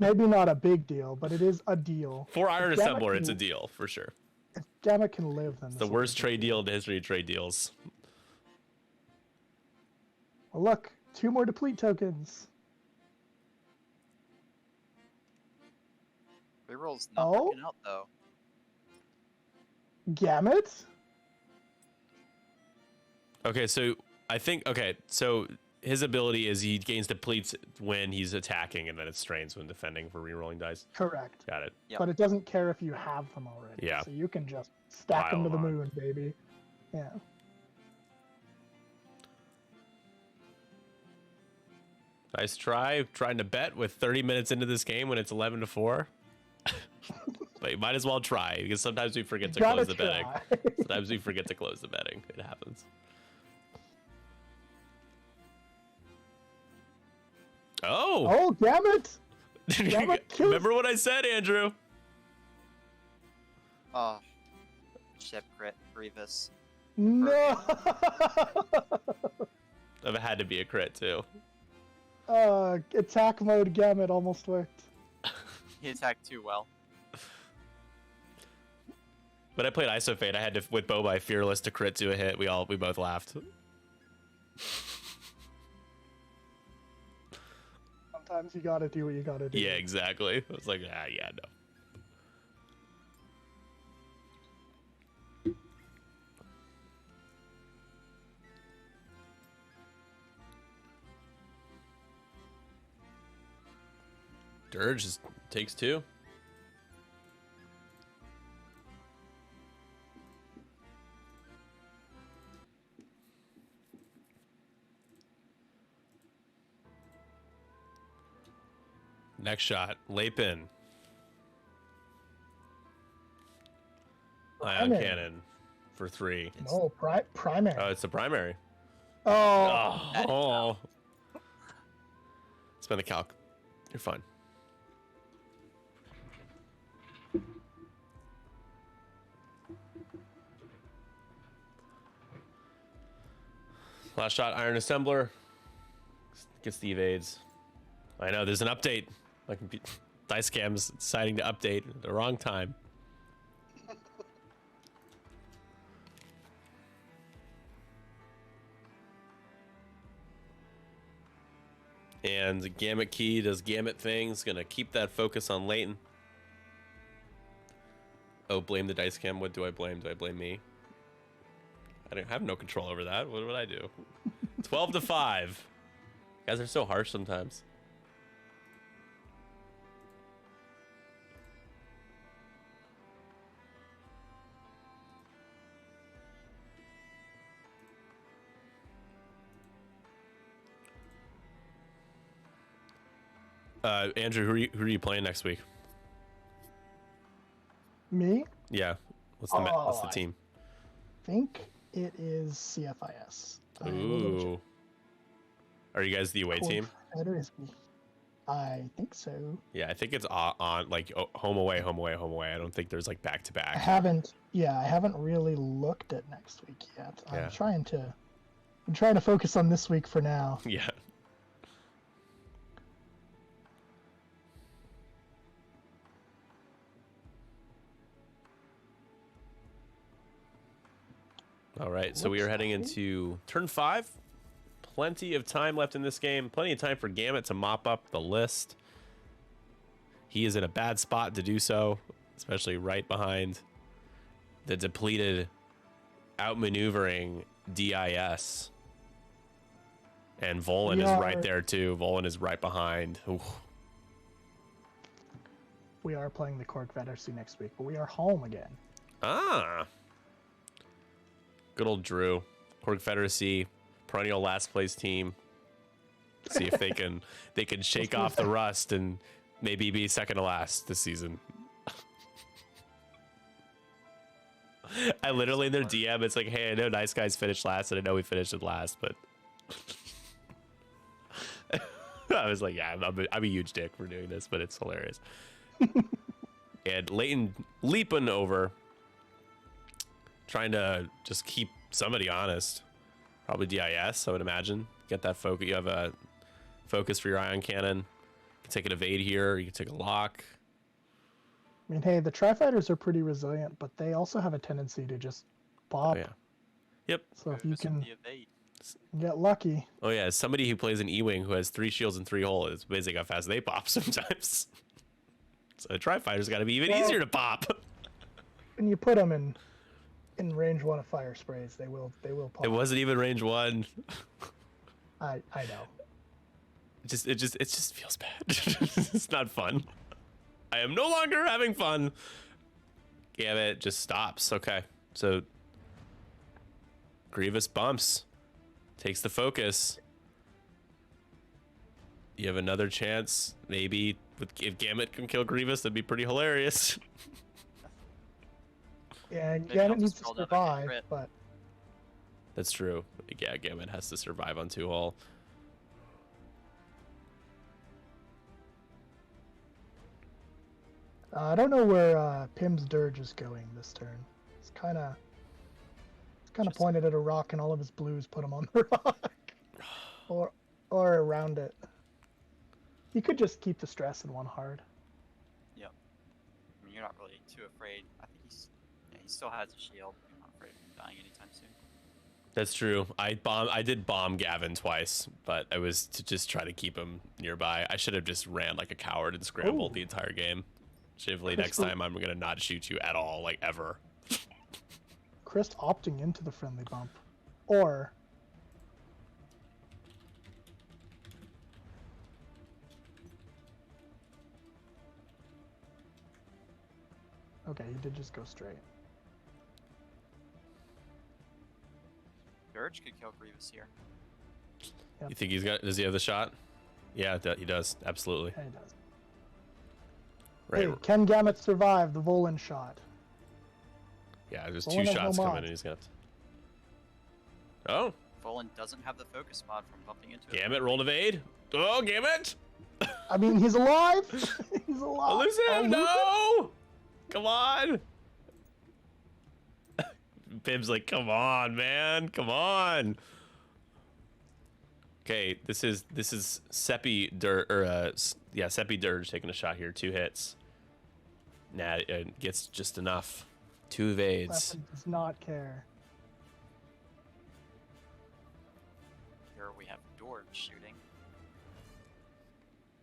S2: Maybe not a big deal, but it is a deal.
S1: For Iron
S2: If Gamma
S1: Assembler, it's a
S2: can-
S1: deal for sure.
S2: If Gamma can live, then
S1: It's
S2: this
S1: the
S2: will be
S1: worst
S2: a big
S1: trade deal in the history of trade deals.
S2: Well, look, 2 more deplete tokens.
S3: Reroll's not
S2: Oh?
S3: working out though.
S2: Gamut?
S1: Okay, so his ability is he gains depletes when he's attacking, and then it strains when defending for rerolling dice.
S2: Correct.
S1: Got it.
S3: Yep.
S2: But it doesn't care if you have them already.
S1: Yeah.
S2: So you can just stack
S1: Pile
S2: them to the
S1: them on.
S2: moon, baby. Yeah.
S1: Nice try, trying to bet with 30 minutes into this game when it's 11-4. But you might as well try, because sometimes we forget to
S2: Gotta
S1: close the betting.
S2: try.
S1: Sometimes we forget to close the betting. It happens. Oh!
S2: Oh, Gamut! Gamut kills-
S1: Remember what I said, Andrew?
S3: Oh, ship crit Grievous.
S2: No!
S1: It had to be a crit, too.
S2: Attack mode Gamut almost worked.
S3: He attacked too well.
S1: When I played Isofate, I had to, with Bobai Fearless, to crit to a hit. We both laughed.
S2: Sometimes you gotta do what you gotta do.
S1: Yeah, exactly. I was like, yeah, no. Dirge just takes 2. Next shot, Lapin. Ion
S2: Primary.
S1: cannon for 3.
S2: No, primary.
S1: Oh, it's the primary.
S2: Oh,
S1: Oh. Spend the calc. You're fine. Last shot, Iron Assembler. Gets the evades. I know, there's an update. Like, Dice Cam's deciding to update at the wrong time. And the Gamut Key does Gamut things. Gonna keep that focus on Leighton. Oh, blame the Dice Cam. What do I blame? Do I blame me? I have no control over that. What would I do? 12 to 5. You guys are so harsh sometimes. Andrew, who are you playing next week?
S2: me?
S1: Yeah. What's the team?
S2: I think it is CFIS.
S1: Ooh. Are you guys the away team?
S2: I think so.
S1: Yeah, I think it's on like home away, home away, home away. I don't think there's like back to
S2: I
S1: back.
S2: haven't really looked at next week yet.
S1: Yeah.
S2: I'm trying to focus on this week for now.
S1: Yeah. All right, so we are heading into turn 5. Plenty of time left in this game. Plenty of time for Gamut to mop up the list. He is in a bad spot to do so, especially right behind the depleted, outmaneuvering DIS. And Volan is right there too. Volan is right behind. Ooh.
S2: We are playing the Cork Vettersea next week, but we are home again.
S1: Ah. Good old Drew. Cork Confederacy, perennial last place team. See if they can shake off the rust and maybe be second to last this season. I literally in their DM, it's like, hey, I know Nice Guys finished last, and I know we finished it last, but I was like, yeah, I'm a huge dick for doing this, but it's hilarious. And Leighton leaping over, trying to just keep somebody honest. Probably DIS, I would imagine. Get that focus. You have a focus for your ion cannon. You can take an evade here. You can take a lock.
S2: I mean, hey, the Tri-Fighters are pretty resilient, but they also have a tendency to just pop.
S1: Oh, yeah. Yep.
S2: So if you can
S3: The evade.
S2: get lucky.
S1: Oh, yeah. As somebody who plays an E-Wing who has 3 shields and 3 hull, it's amazing how fast they pop sometimes. So the Tri-Fighter's got to be even easier to pop.
S2: When you put them in range 1 of fire sprays, they will pop.
S1: It wasn't even range 1.
S2: I know.
S1: It just feels bad. It's not fun. I am no longer having fun. Damn it, just stops. Okay, so Grievous bumps, takes the focus. You have another chance, maybe if Gamut can kill Grievous, that'd be pretty hilarious.
S2: Yeah,
S3: Maybe
S2: Gamut
S3: I'll
S2: needs
S3: just
S2: to
S3: roll down a
S2: survive,
S3: crit.
S2: but
S1: That's true. Yeah, Gamut has to survive on 2 hull.
S2: I don't know where Pim's Dirge is going this turn. It's kind of pointed at a rock, and all of his blues put him on the rock, or around it. He could just keep the stress in 1 hard.
S3: Yep. I mean, you're not really too afraid. I think he still has a shield. You're not afraid of him dying anytime soon.
S1: That's true. I did bomb Gavin twice, but I was to just try to keep him nearby. I should have just ran like a coward and scrambled the entire game. Shively, next time I'm gonna not shoot you at all, like ever.
S2: Chris opting into the friendly bump, or Okay, he did just go straight.
S3: Dirge could kill Grievous here.
S2: Yep.
S1: You think does he have the shot? Yeah, he does. Absolutely.
S2: Yeah, he does.
S1: Right.
S2: Hey, can Gamut survive the Volan shot?
S1: Yeah, there's
S2: Volan
S1: two
S2: has no
S1: shots
S2: mod.
S1: coming and he's gonna have to... Oh,
S3: Volan doesn't have the focus mod from bumping into it.
S1: Gamut rolled evade. Oh, Gamut!
S2: I mean, he's alive! He's alive!
S1: I'll lose him! No! Come on! Pim's like, come on, man. Come on. Okay, this is Seppi Seppi Dirge taking a shot here. 2 hits. Nah, it gets just enough. 2 evades.
S2: Weapon does not care.
S3: Here we have Dorge shooting.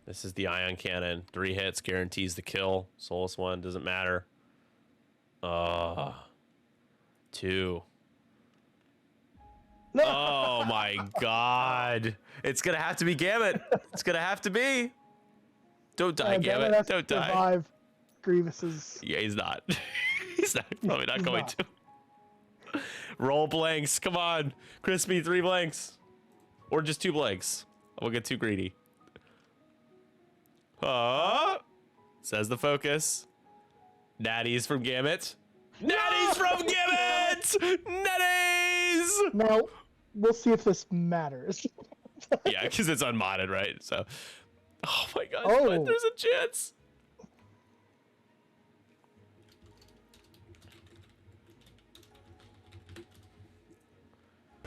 S1: This is the ion cannon. 3 hits guarantees the kill. Soulless 1 doesn't matter. 2.
S2: No!
S1: Oh my god. It's gonna have to be Gamut. It's gonna have to be. Don't die,
S2: Gamut
S1: Gamut.
S2: has to
S1: Don't die.
S2: survive Grievous's...
S1: Yeah, he's not. He's not probably not
S2: He's
S1: going
S2: not.
S1: to. Roll blanks. Come on. Chrispy, 3 blanks. Or just 2 blanks. We'll get too greedy. Says the focus. Natties from Gamut. Natties from Gamut! Natties!
S2: Now, we'll see if this matters.
S1: Yeah, because it's unmodded, right? So, oh my gosh,
S2: Oh.
S1: but there's a chance.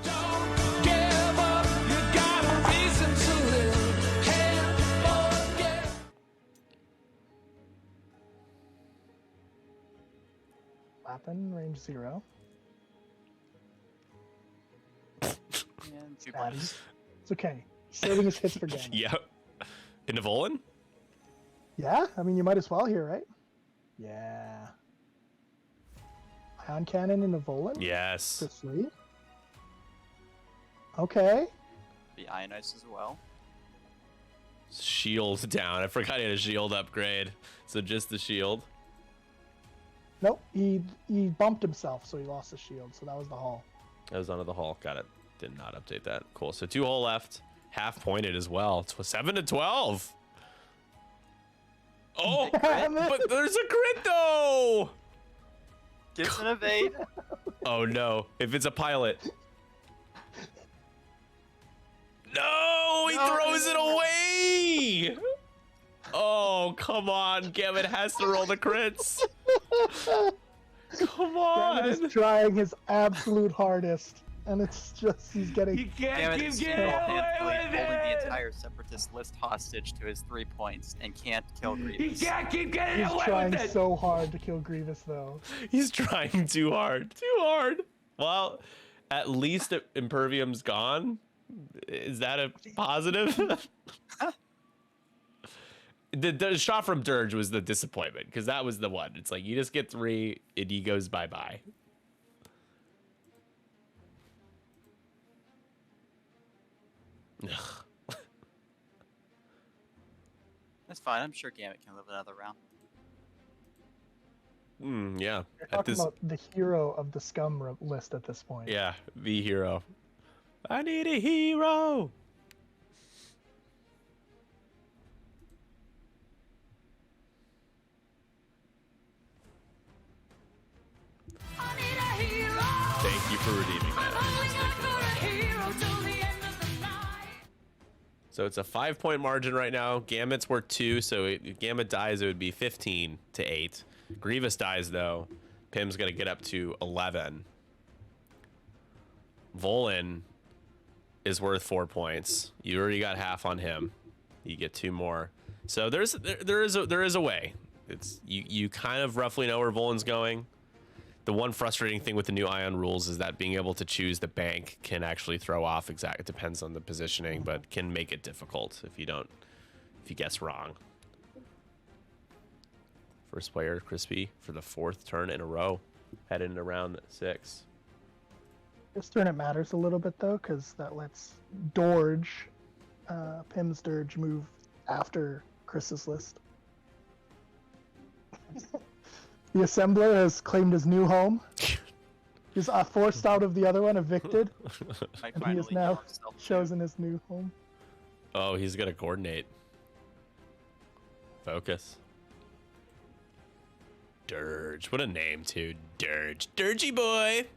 S4: Don't give up, you got a reason to live. Can't forget.
S2: Weapon, range 0.
S3: And 2
S2: Daddy.
S3: points.
S2: It's okay. Saving his hits for Gamut.
S1: Yep. Into Volan?
S2: Yeah, I mean, you might as well here, right? Yeah. Ion Cannon into Volan?
S1: Yes.
S2: For 3? Okay.
S3: Be ionized as well.
S1: Shield down. I forgot he had a shield upgrade. So just the shield.
S2: Nope, he bumped himself, so he lost the shield, so that was the haul.
S1: That was under the hull. Got it. Did not update that. Cool. So 2 hull left. Half pointed as well. 7 to 12. Oh,
S2: Damn it.
S1: but there's a crit though.
S3: Gets an evade.
S1: Oh no. If it's a pilot. No, he
S3: No.
S1: throws it away. Oh, come on. Gamut has to roll the crits. Come
S2: Gamut
S1: on.
S2: is trying his absolute hardest, and it's just, he's getting...
S4: You can't
S3: Gamut
S4: keep
S3: is
S4: getting away
S3: single-handedly
S4: with
S3: holding the
S4: it.
S3: entire Separatist list hostage to his 3 points and can't kill
S4: He
S3: Grievous.
S4: can't keep getting
S2: He's
S4: away
S2: trying
S4: with it.
S2: so hard to kill Grievous, though.
S1: He's trying too hard. Too hard. Well, at least Impervium's gone. Is that a positive? The shot from Dirge was the disappointment because that was the one. It's like you just get 3 and he goes bye-bye. Ugh.
S3: That's fine. I'm sure Gamut can live another round.
S1: Yeah.
S2: You're
S1: At
S2: talking
S1: this,
S2: about the hero of the scum list at this point.
S1: yeah, the hero. I need a hero.
S4: I need a hero.
S1: Thank you for redeeming that.
S4: I'm holding out for a hero till the end of the night.
S1: So it's a 5-point margin right now. Gamut's worth 2, so if Gamut dies, it would be 15 to 8. Grievous dies though. Pim's gonna get up to 11. Volan is worth 4 points. You already got half on him. You get 2 more. So there is a way. It's you kind of roughly know where Volan's going. The one frustrating thing with the new Ion rules is that being able to choose the bank can actually throw off it depends on the positioning, but can make it difficult if you guess wrong. First player, Chrispy, for the 4th turn in a row, heading into round 6.
S2: This turn it matters a little bit, though, because that lets Dorge, Pim's Dirge, move after Chris's list. The assembler has claimed his new home. He's forced out of the other one, evicted,
S3: Might
S2: and he is
S3: finally
S2: now
S3: know himself too.
S2: chosen his new home.
S1: Oh, he's gonna coordinate. Focus. Dirge. What a name, too. Dirge. Dirgy boy.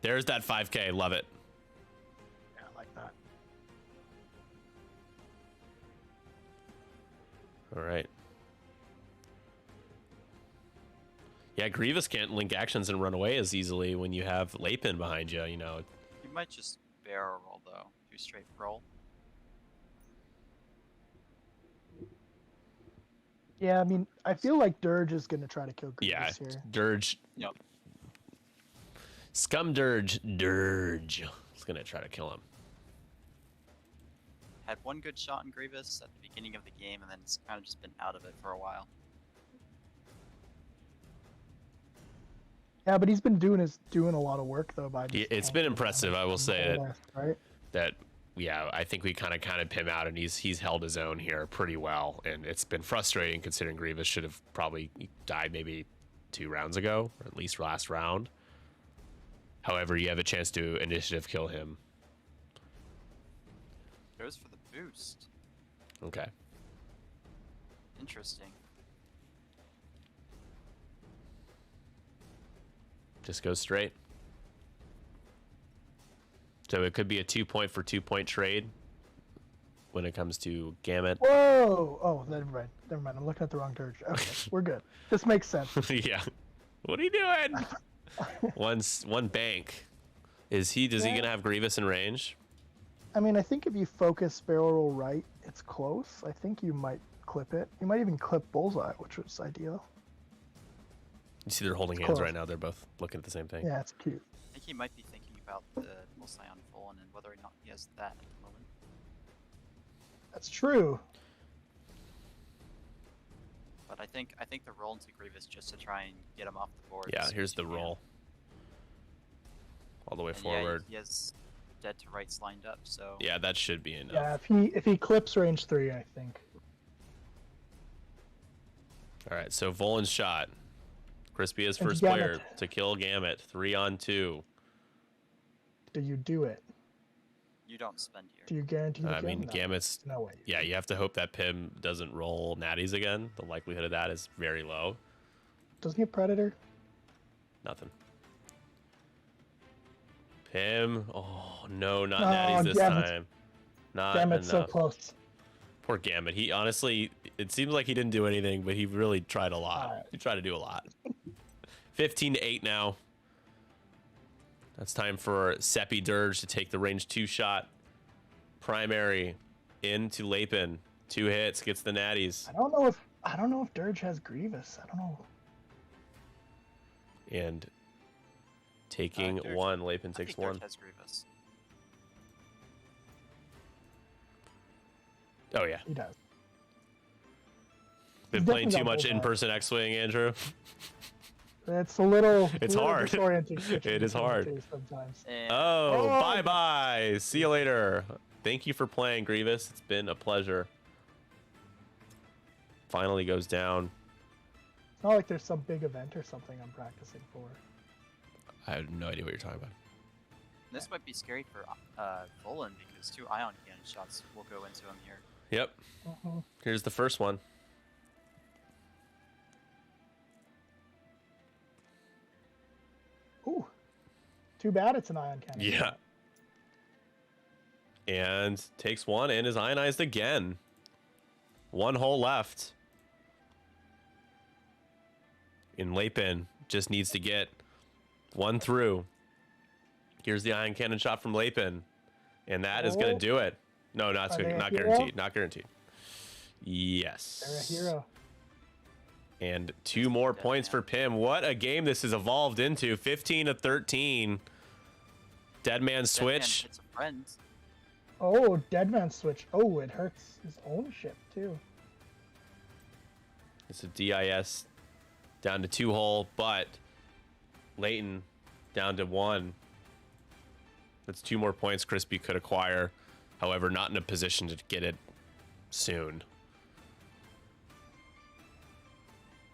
S1: There's that 5K. Love it.
S2: Yeah, I like that.
S1: All right. Yeah, Grievous can't link actions and run away as easily when you have Lapin behind you, you know.
S3: You might just barrel roll though. Do straight roll.
S2: Yeah, I mean, I feel like Dirge is going to try to kill
S1: Yeah,
S2: Grievous here.
S1: Dirge.
S3: Yep.
S1: Scum Dirge. Dirge. Is going to try to kill him.
S3: Had one good shot in Grievous at the beginning of the game, and then it's kind of just been out of it for a while.
S2: Yeah, but he's been doing a lot of work though by.
S1: Yeah, it's been impressive, I will say it.
S2: Right.
S1: That yeah, I think we kind of pimp him out, and he's held his own here pretty well, and it's been frustrating considering Grievous should have probably died maybe 2 rounds ago, or at least last round. However, you have a chance to initiative kill him.
S3: Goes for the boost.
S1: Okay.
S3: Interesting.
S1: Just goes straight. So it could be a 2-point for 2-point trade when it comes to Gamut.
S2: Whoa! Oh, never mind. Never mind. I'm looking at the wrong Dirge. Okay, we're good. This makes sense.
S1: Yeah. What are you doing? one bank. Does he gonna have Grievous in range?
S2: I mean, I think if you focus barrel roll right, it's close. I think you might clip it. You might even clip Bullseye, which was ideal.
S1: You see they're holding hands right now. They're both looking at the same thing.
S2: Yeah, it's cute.
S3: I think he might be thinking about the Bullseye on full and whether or not he has that at the moment.
S2: That's true.
S3: But I think the roll into Grievous just to try and get him off the board.
S1: Yeah,
S3: as soon
S1: here's
S3: as
S1: the
S3: you can.
S1: roll. All the way
S3: And
S1: forward.
S3: Yeah, he has dead to rights lined up, so
S1: Yeah, that should be enough.
S2: Yeah, if he clips range 3, I think.
S1: All right, so Volan's shot. Chrispy is
S2: And
S1: first
S2: Gamut.
S1: player to kill Gamut. 3-on-2.
S2: Do you do it?
S3: you don't spend here.
S2: Do you guarantee the
S1: I
S2: kill?
S1: mean,
S2: No.
S1: Gamut's.
S2: No way.
S1: Yeah, you have to hope that Pim doesn't roll natties again. The likelihood of that is very low.
S2: Doesn't he have Predator?
S1: Nothing. Pim. Oh, no, not
S2: Oh,
S1: natties this
S2: Gamut.
S1: time. Not
S2: Gamut's so
S1: enough.
S2: close.
S1: Poor Gamut. He honestly, it seems like he didn't do anything, but he really tried a lot.
S2: Alright.
S1: He tried to do a lot. 15-8 now. That's time for Seppi Dirge to take the range 2 shot. Primary into Lapin. 2 hits, gets the natties.
S2: I don't know if Dirge has Grievous. I don't know.
S1: And taking
S3: Dirge-
S1: 1, Lapin
S3: I
S1: takes
S3: think Dirge
S1: 1.
S3: has Grievous.
S1: Oh yeah.
S2: He does.
S1: Been
S2: He's
S1: playing
S2: definitely
S1: too
S2: got
S1: much
S2: Bullseye.
S1: in-person X-Wing, Andrew.
S2: It's a little.
S1: It's
S2: little
S1: hard.
S2: disorienting switching
S1: It is
S2: between the
S1: hard.
S2: two sometimes.
S3: And
S1: Oh,
S2: Oh.
S1: bye-bye. See you later. Thank you for playing, Grievous. It's been a pleasure. Finally goes down.
S2: It's not like there's some big event or something I'm practicing for.
S1: I have no idea what you're talking about.
S3: this might be scary for Volan because 2 ion cannon shots will go into him here.
S1: Yep.
S2: Mhm.
S1: Here's the first one.
S2: Ooh. Too bad it's an ion cannon.
S1: Yeah. And takes 1 and is ionized again. 1 hole left. In Lapin just needs to get 1 through. Here's the ion cannon shot from Lapin. And that is going
S2: Oh.
S1: to do it. No, not,
S2: Are they a
S1: not
S2: hero?
S1: guaranteed. Not guaranteed. Yes.
S2: They're a hero.
S1: And 2 more points for Pim. What a game this has evolved into. 15-13. Dead man switch.
S3: It's a friend.
S2: Oh, Deadman switch. Oh, it hurts his own ship too.
S1: It's a DIS down to 2 hole, but Leighton down to 1. That's 2 more points Chrispy could acquire. However, not in a position to get it soon.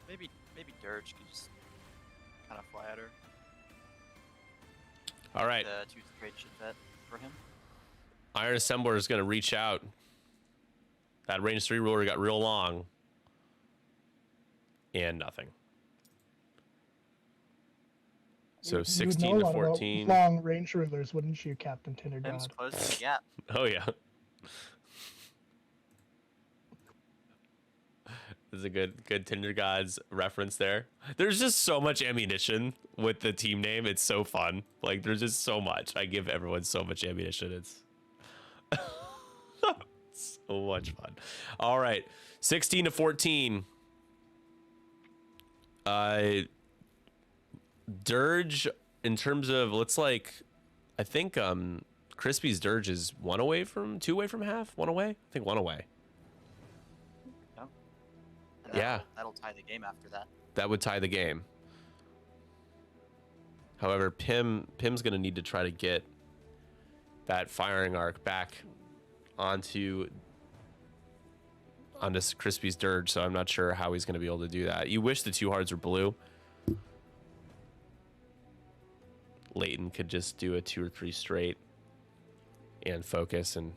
S3: Maybe Maybe Dirge could just kind of fly at her.
S1: All right.
S3: The 2 straight should bet for him.
S1: Iron Assembler is going to reach out. That range 3 ruler got real long. And nothing. So
S2: You would
S1: 16
S2: know
S1: to
S2: a lot about
S1: 14.
S2: long range rulers, wouldn't you, Captain
S3: Pim's
S2: Tindergod?
S3: closing the gap.
S1: Oh, yeah. There's a good Tinder Gods reference there. There's just so much ammunition with the team name. It's so fun. Like, there's just so much. I give everyone so much ammunition. It's so much fun. All right. 16 to 14. Dirge, in terms of, I think Chrispy's Dirge is 2 away from half? 1 away? I think 1 away.
S3: And
S1: Yeah.
S3: That'll tie the game after that.
S1: That would tie the game. However, Pim's going to need to try to get that firing arc back onto Chrispy's Dirge, so I'm not sure how he's going to be able to do that. You wish the 2 hards were blue. Leighton could just do a 2 or 3 straight and focus and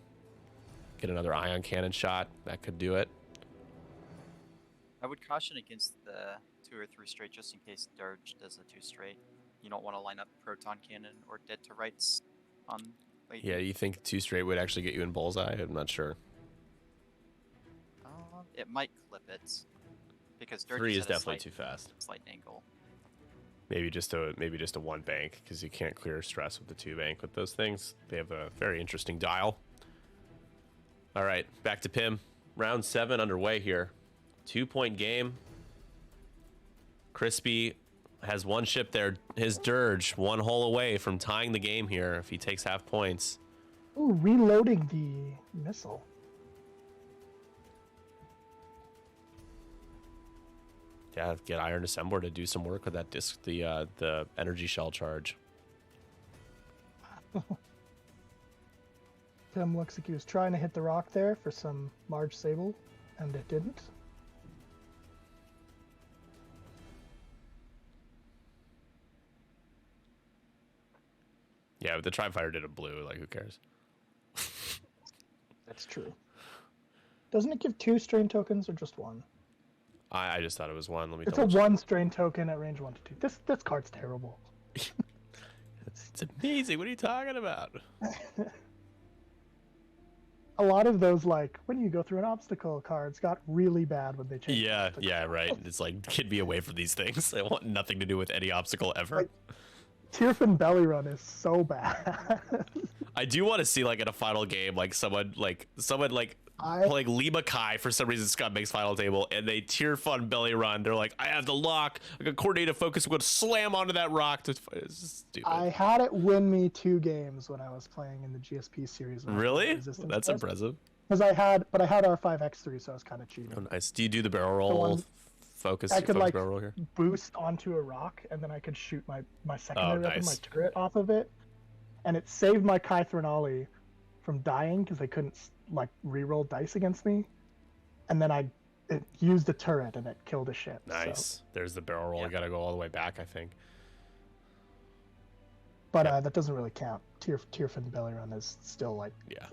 S1: get another ion cannon shot. That could do it.
S3: I would caution against the 2 or 3 straight just in case Dirge does a 2 straight. You don't want to line up proton cannon or dead to rights on Leighton.
S1: Yeah, you think 2 straight would actually get you in bullseye? I'm not sure.
S3: It might clip it because Dirge
S1: 3 is
S3: at a
S1: definitely too fast.
S3: slight angle.
S1: Maybe just a 1 bank, because you can't clear stress with the 2 bank with those things. They have a very interesting dial. All right, back to Pim. Round 7 underway here. 2-point game. Chrispy has 1 ship there. His Dirge 1 hole away from tying the game here if he takes half points.
S2: Ooh, reloading the missile.
S1: Yeah, get Iron Assembler to do some work with that disc, the energy shell charge.
S2: Tim looks like he was trying to hit the rock there for some large sable, and it didn't.
S1: Yeah, but the Tri-Fighter did a blue, like who cares?
S2: That's true. Doesn't it give 2 strain tokens or just 1?
S1: I just thought it was 1. Let me
S2: It's a
S1: double check.
S2: 1 strain token at range 1 to 2. This card's terrible.
S1: It's amazing. What are you talking about?
S2: A lot of those, like, when you go through an obstacle cards, got really bad when they changed.
S1: Yeah,
S2: obstacle.
S1: yeah, right. It's like, get me away from these things. I want nothing to do with any obstacle ever.
S2: Like, Tearfin Belly Run is so bad.
S1: I do want to see, like, in a final game, like someone like Lima Kai for some reason Scott makes final table and they tear fun belly run. They're like, I have the lock, I got coordinated focus, I'm gonna slam onto that rock to it's just stupid.
S2: I had it win me 2 games when I was playing in the GSP series.
S1: Really? That's impressive.
S2: Because I had R5X3, so I was kind of cheating.
S1: Oh, nice. Do you do the barrel roll
S2: one-
S1: focus?
S2: I could
S1: focus
S2: like
S1: barrel roll here?
S2: boost onto a rock, and then I could shoot my secondary weapon, my
S1: nice.
S2: turret off of it, and it saved my Kythranali from dying because they couldn't like re-roll dice against me, and then it used a turret and it killed a ship.
S1: Nice.
S2: So.
S1: There's the barrel roll.
S3: Yeah.
S1: You gotta go all the way back, I think.
S2: But that doesn't really count. Tearfin Belly Run is still like
S1: Yeah.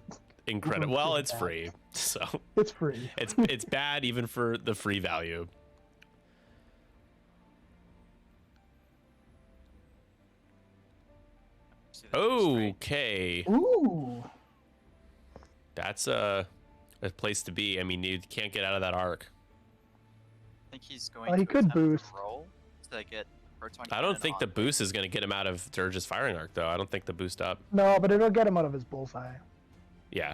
S1: Incredible. Well, it's free, so
S2: it's free.
S1: it's bad even for the free value.
S3: See the 2 straight.
S1: Okay.
S2: Ooh.
S1: That's a place to be. I mean, you can't get out of that arc.
S3: I think he's going
S2: Oh,
S3: to
S2: he could
S3: attempt
S2: boost.
S3: to roll to get proton
S1: I
S3: cannon
S1: don't think
S3: on.
S1: the boost is going to get him out of Dirge's firing arc, though. I don't think the boost up.
S2: No, but it'll get him out of his bullseye.
S1: Yeah.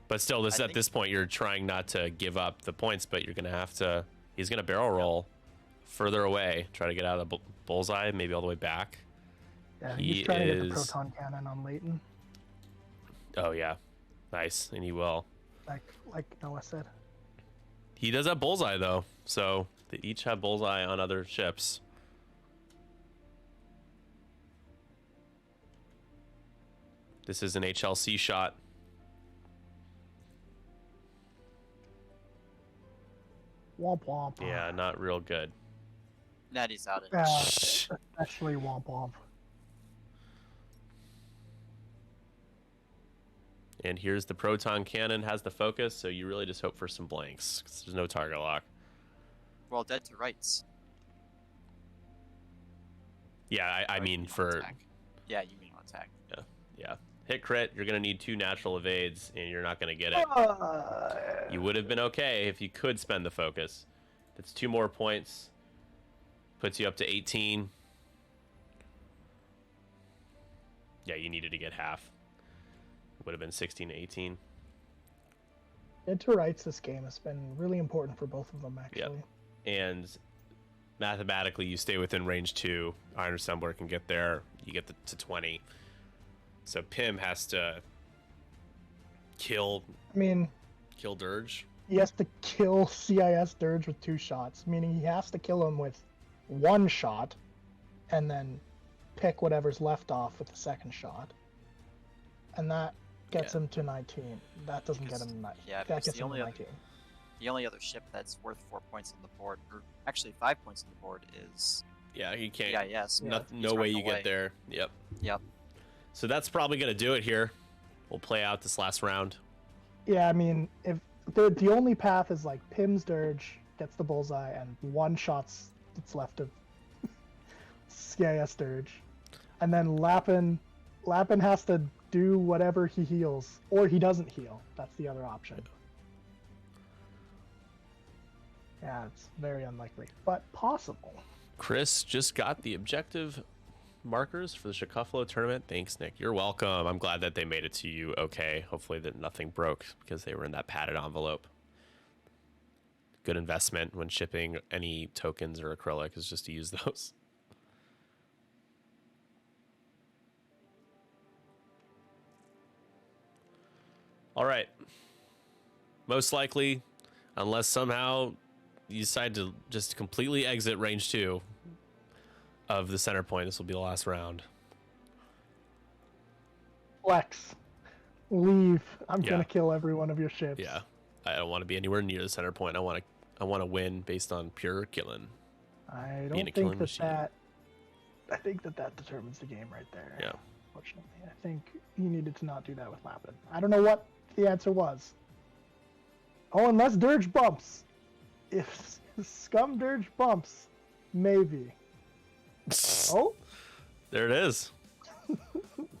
S1: But still,
S3: I
S1: at
S3: think-
S1: this point, you're trying not to give up the points, but you're going to have to. He's going to barrel roll further away, try to get out of the bullseye, maybe all the way back.
S2: Yeah,
S1: He
S2: he's trying to get the
S1: is-
S2: proton cannon on Leighton,
S1: Oh, yeah. Nice. And he will.
S2: like Noah said.
S1: He does have bullseye, though. So they each have bullseye on other ships. This is an HLC shot.
S2: Womp womp.
S1: Yeah, not real good.
S3: Natty's out it.
S2: Especially Womp Womp.
S1: And here's the proton cannon, has the focus, so you really just hope for some blanks, 'cause there's no target lock.
S3: Well, dead to rights.
S1: Yeah, I
S3: Or
S1: mean
S3: you on
S1: for
S3: attack. Yeah, you mean on attack.
S1: yeah. Hit crit, you're gonna need 2 natural evades, and you're not gonna get it. You would have been okay if you could spend the focus. That's 2 more points. Puts you up to 18. Yeah, you needed to get half. Would have been 16 to 18.
S2: Dead to rights this game has been really important for both of them, actually.
S1: And mathematically, you stay within range 2. Iron Assembler can get there. You get to 20. So Pim has to kill
S2: I mean,
S1: Dirge.
S2: he has to kill CIS Dirge with 2 shots, meaning he has to kill him with 1 shot, and then pick whatever's left off with the 2nd shot. And that gets him to 19. That doesn't get him to 19.
S3: Yeah,
S2: that
S3: because
S2: gets
S3: the
S2: him to
S3: only other
S2: 19.
S3: the only other ship that's worth 4 points on the board, or actually 5 points on the board, is
S1: Yeah, you can't.
S3: EIS.
S1: No,
S3: He's
S1: no way
S3: running
S1: you
S3: away.
S1: get there. Yep.
S3: Yep.
S1: So that's probably going to do it here. We'll play out this last round.
S2: Yeah, I mean, if the only path is like Pim's Dirge gets the bullseye and 1 shot's that's left of CIS Dirge, and then Lappin has to do whatever he heals, or he doesn't heal. That's the other option. Yeah, it's very unlikely, but possible.
S1: Chris just got the objective markers for the Shakuflo tournament. Thanks, Nick. You're welcome. I'm glad that they made it to you okay. Hopefully that nothing broke because they were in that padded envelope. Good investment when shipping any tokens or acrylic is just to use those. All right. Most likely, unless somehow you decide to just completely exit range 2 of the center point, this will be the last round.
S2: Flex. Leave. I'm
S1: Yeah.
S2: gonna kill every one of your ships.
S1: Yeah, I don't want to be anywhere near the center point. I want to win based on pure killing.
S2: I
S1: Being a
S2: don't think
S1: killing
S2: that
S1: machine.
S2: I think that determines the game right there.
S1: Yeah.
S2: Fortunately, I think you needed to not do that with Lappin. I don't know what the answer was. Oh, unless Dirge bumps. If Scum Dirge bumps, maybe. Oh,
S1: There it is.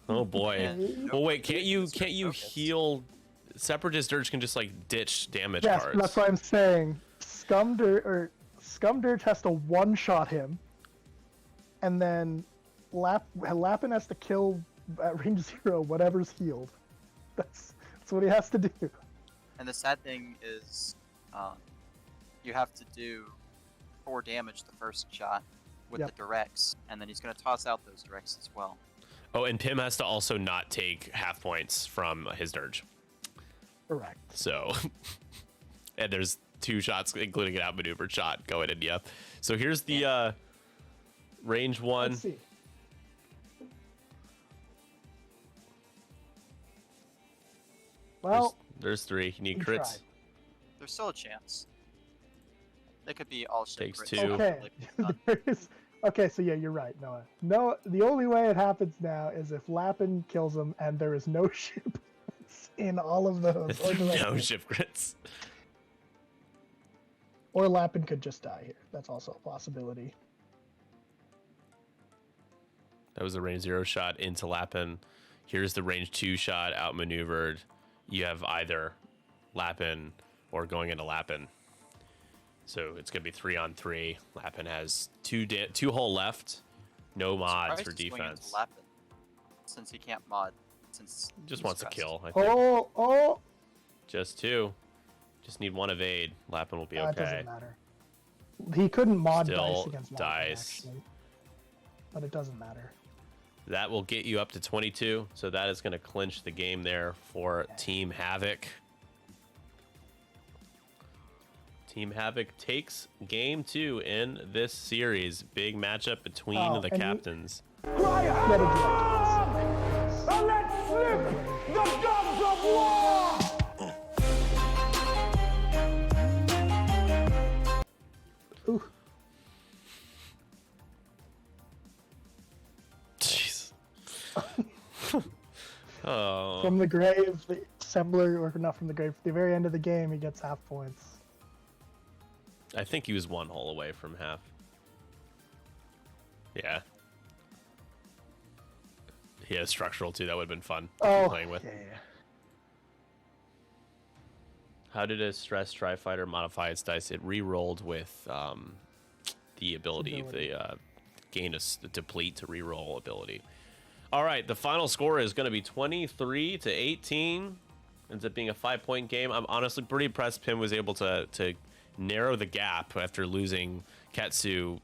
S1: Oh boy.
S3: And
S1: Well, wait, can't you
S3: focused.
S1: heal? Separatist Dirge can just like ditch damage
S2: yes,
S1: cards.
S2: that's what I'm saying. Scum Dirge has to one-shot him, and then Lappin has to kill at range 0 whatever's healed. That's what he has to do.
S3: And the sad thing is, you have to do 4 damage the first shot with
S2: Yep.
S3: the directs, and then he's going to toss out those directs as well.
S1: Oh, and Pim has to also not take half points from his Dirge.
S2: Correct.
S1: So, and there's 2 shots, including an outmaneuvered shot going in. Yeah. So here's the range 1.
S2: Let's see. Well,
S1: There's 3. You need
S2: he
S1: crits.
S2: tried.
S3: There's still a chance. They could be all ship
S1: Takes
S3: crits.
S1: 2.
S2: Okay. There is- okay, so yeah, you're right, Noah. No, the only way it happens now is if Lappin kills him and there is no ship in all of those. Or,
S1: No shift crits.
S2: or Lappin could just die here. That's also a possibility.
S1: That was a range 0 shot into Lappin. Here's the range 2 shot outmaneuvered. You have either Lappin or going into Lappin. So it's going to be 3-on-3. Lappin has 2 hull left. No mods for
S3: Surprised he's going into
S1: defense.
S3: Lappin, since he can't mod. Since
S1: Just
S3: he's
S1: wants to
S3: stressed.
S1: kill, I think.
S2: Oh,
S1: Just 2. Just need 1 evade. Lappin will be
S2: it
S1: okay.
S2: doesn't matter. He couldn't mod
S1: Still
S2: dice against Lappin,
S1: dice.
S2: actually. But it doesn't matter.
S1: That will get you up to 22. So that is going to clinch the game there for Team Havoc. Team Havoc takes game 2 in this series. Big matchup between
S2: Oh,
S1: the
S2: and
S1: captains.
S4: Cry
S2: Get a direct
S4: hard and let slip the guns of war!
S2: Ooh.
S1: Oh,
S2: From the grave, the assembler, or not from the grave, the very end of the game, he gets half points.
S1: I think he was 1 hole away from half. Yeah. He had a structural too. That would have been fun to keep playing with.
S2: Yeah.
S1: How did a stress tri-fighter modify its dice? It re-rolled with the ability, the gain a deplete to re-roll ability. All right, the final score is going to be 23-18. Ends up being a 5-point game. I'm honestly pretty impressed Pim was able to narrow the gap after losing Katsu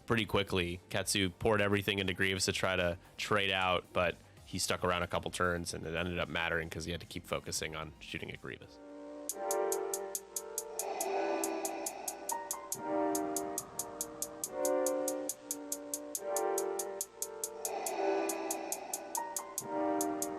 S1: pretty quickly. Katsu poured everything into Grievous to try to trade out, but he stuck around a couple turns, and it ended up mattering because he had to keep focusing on shooting at Grievous.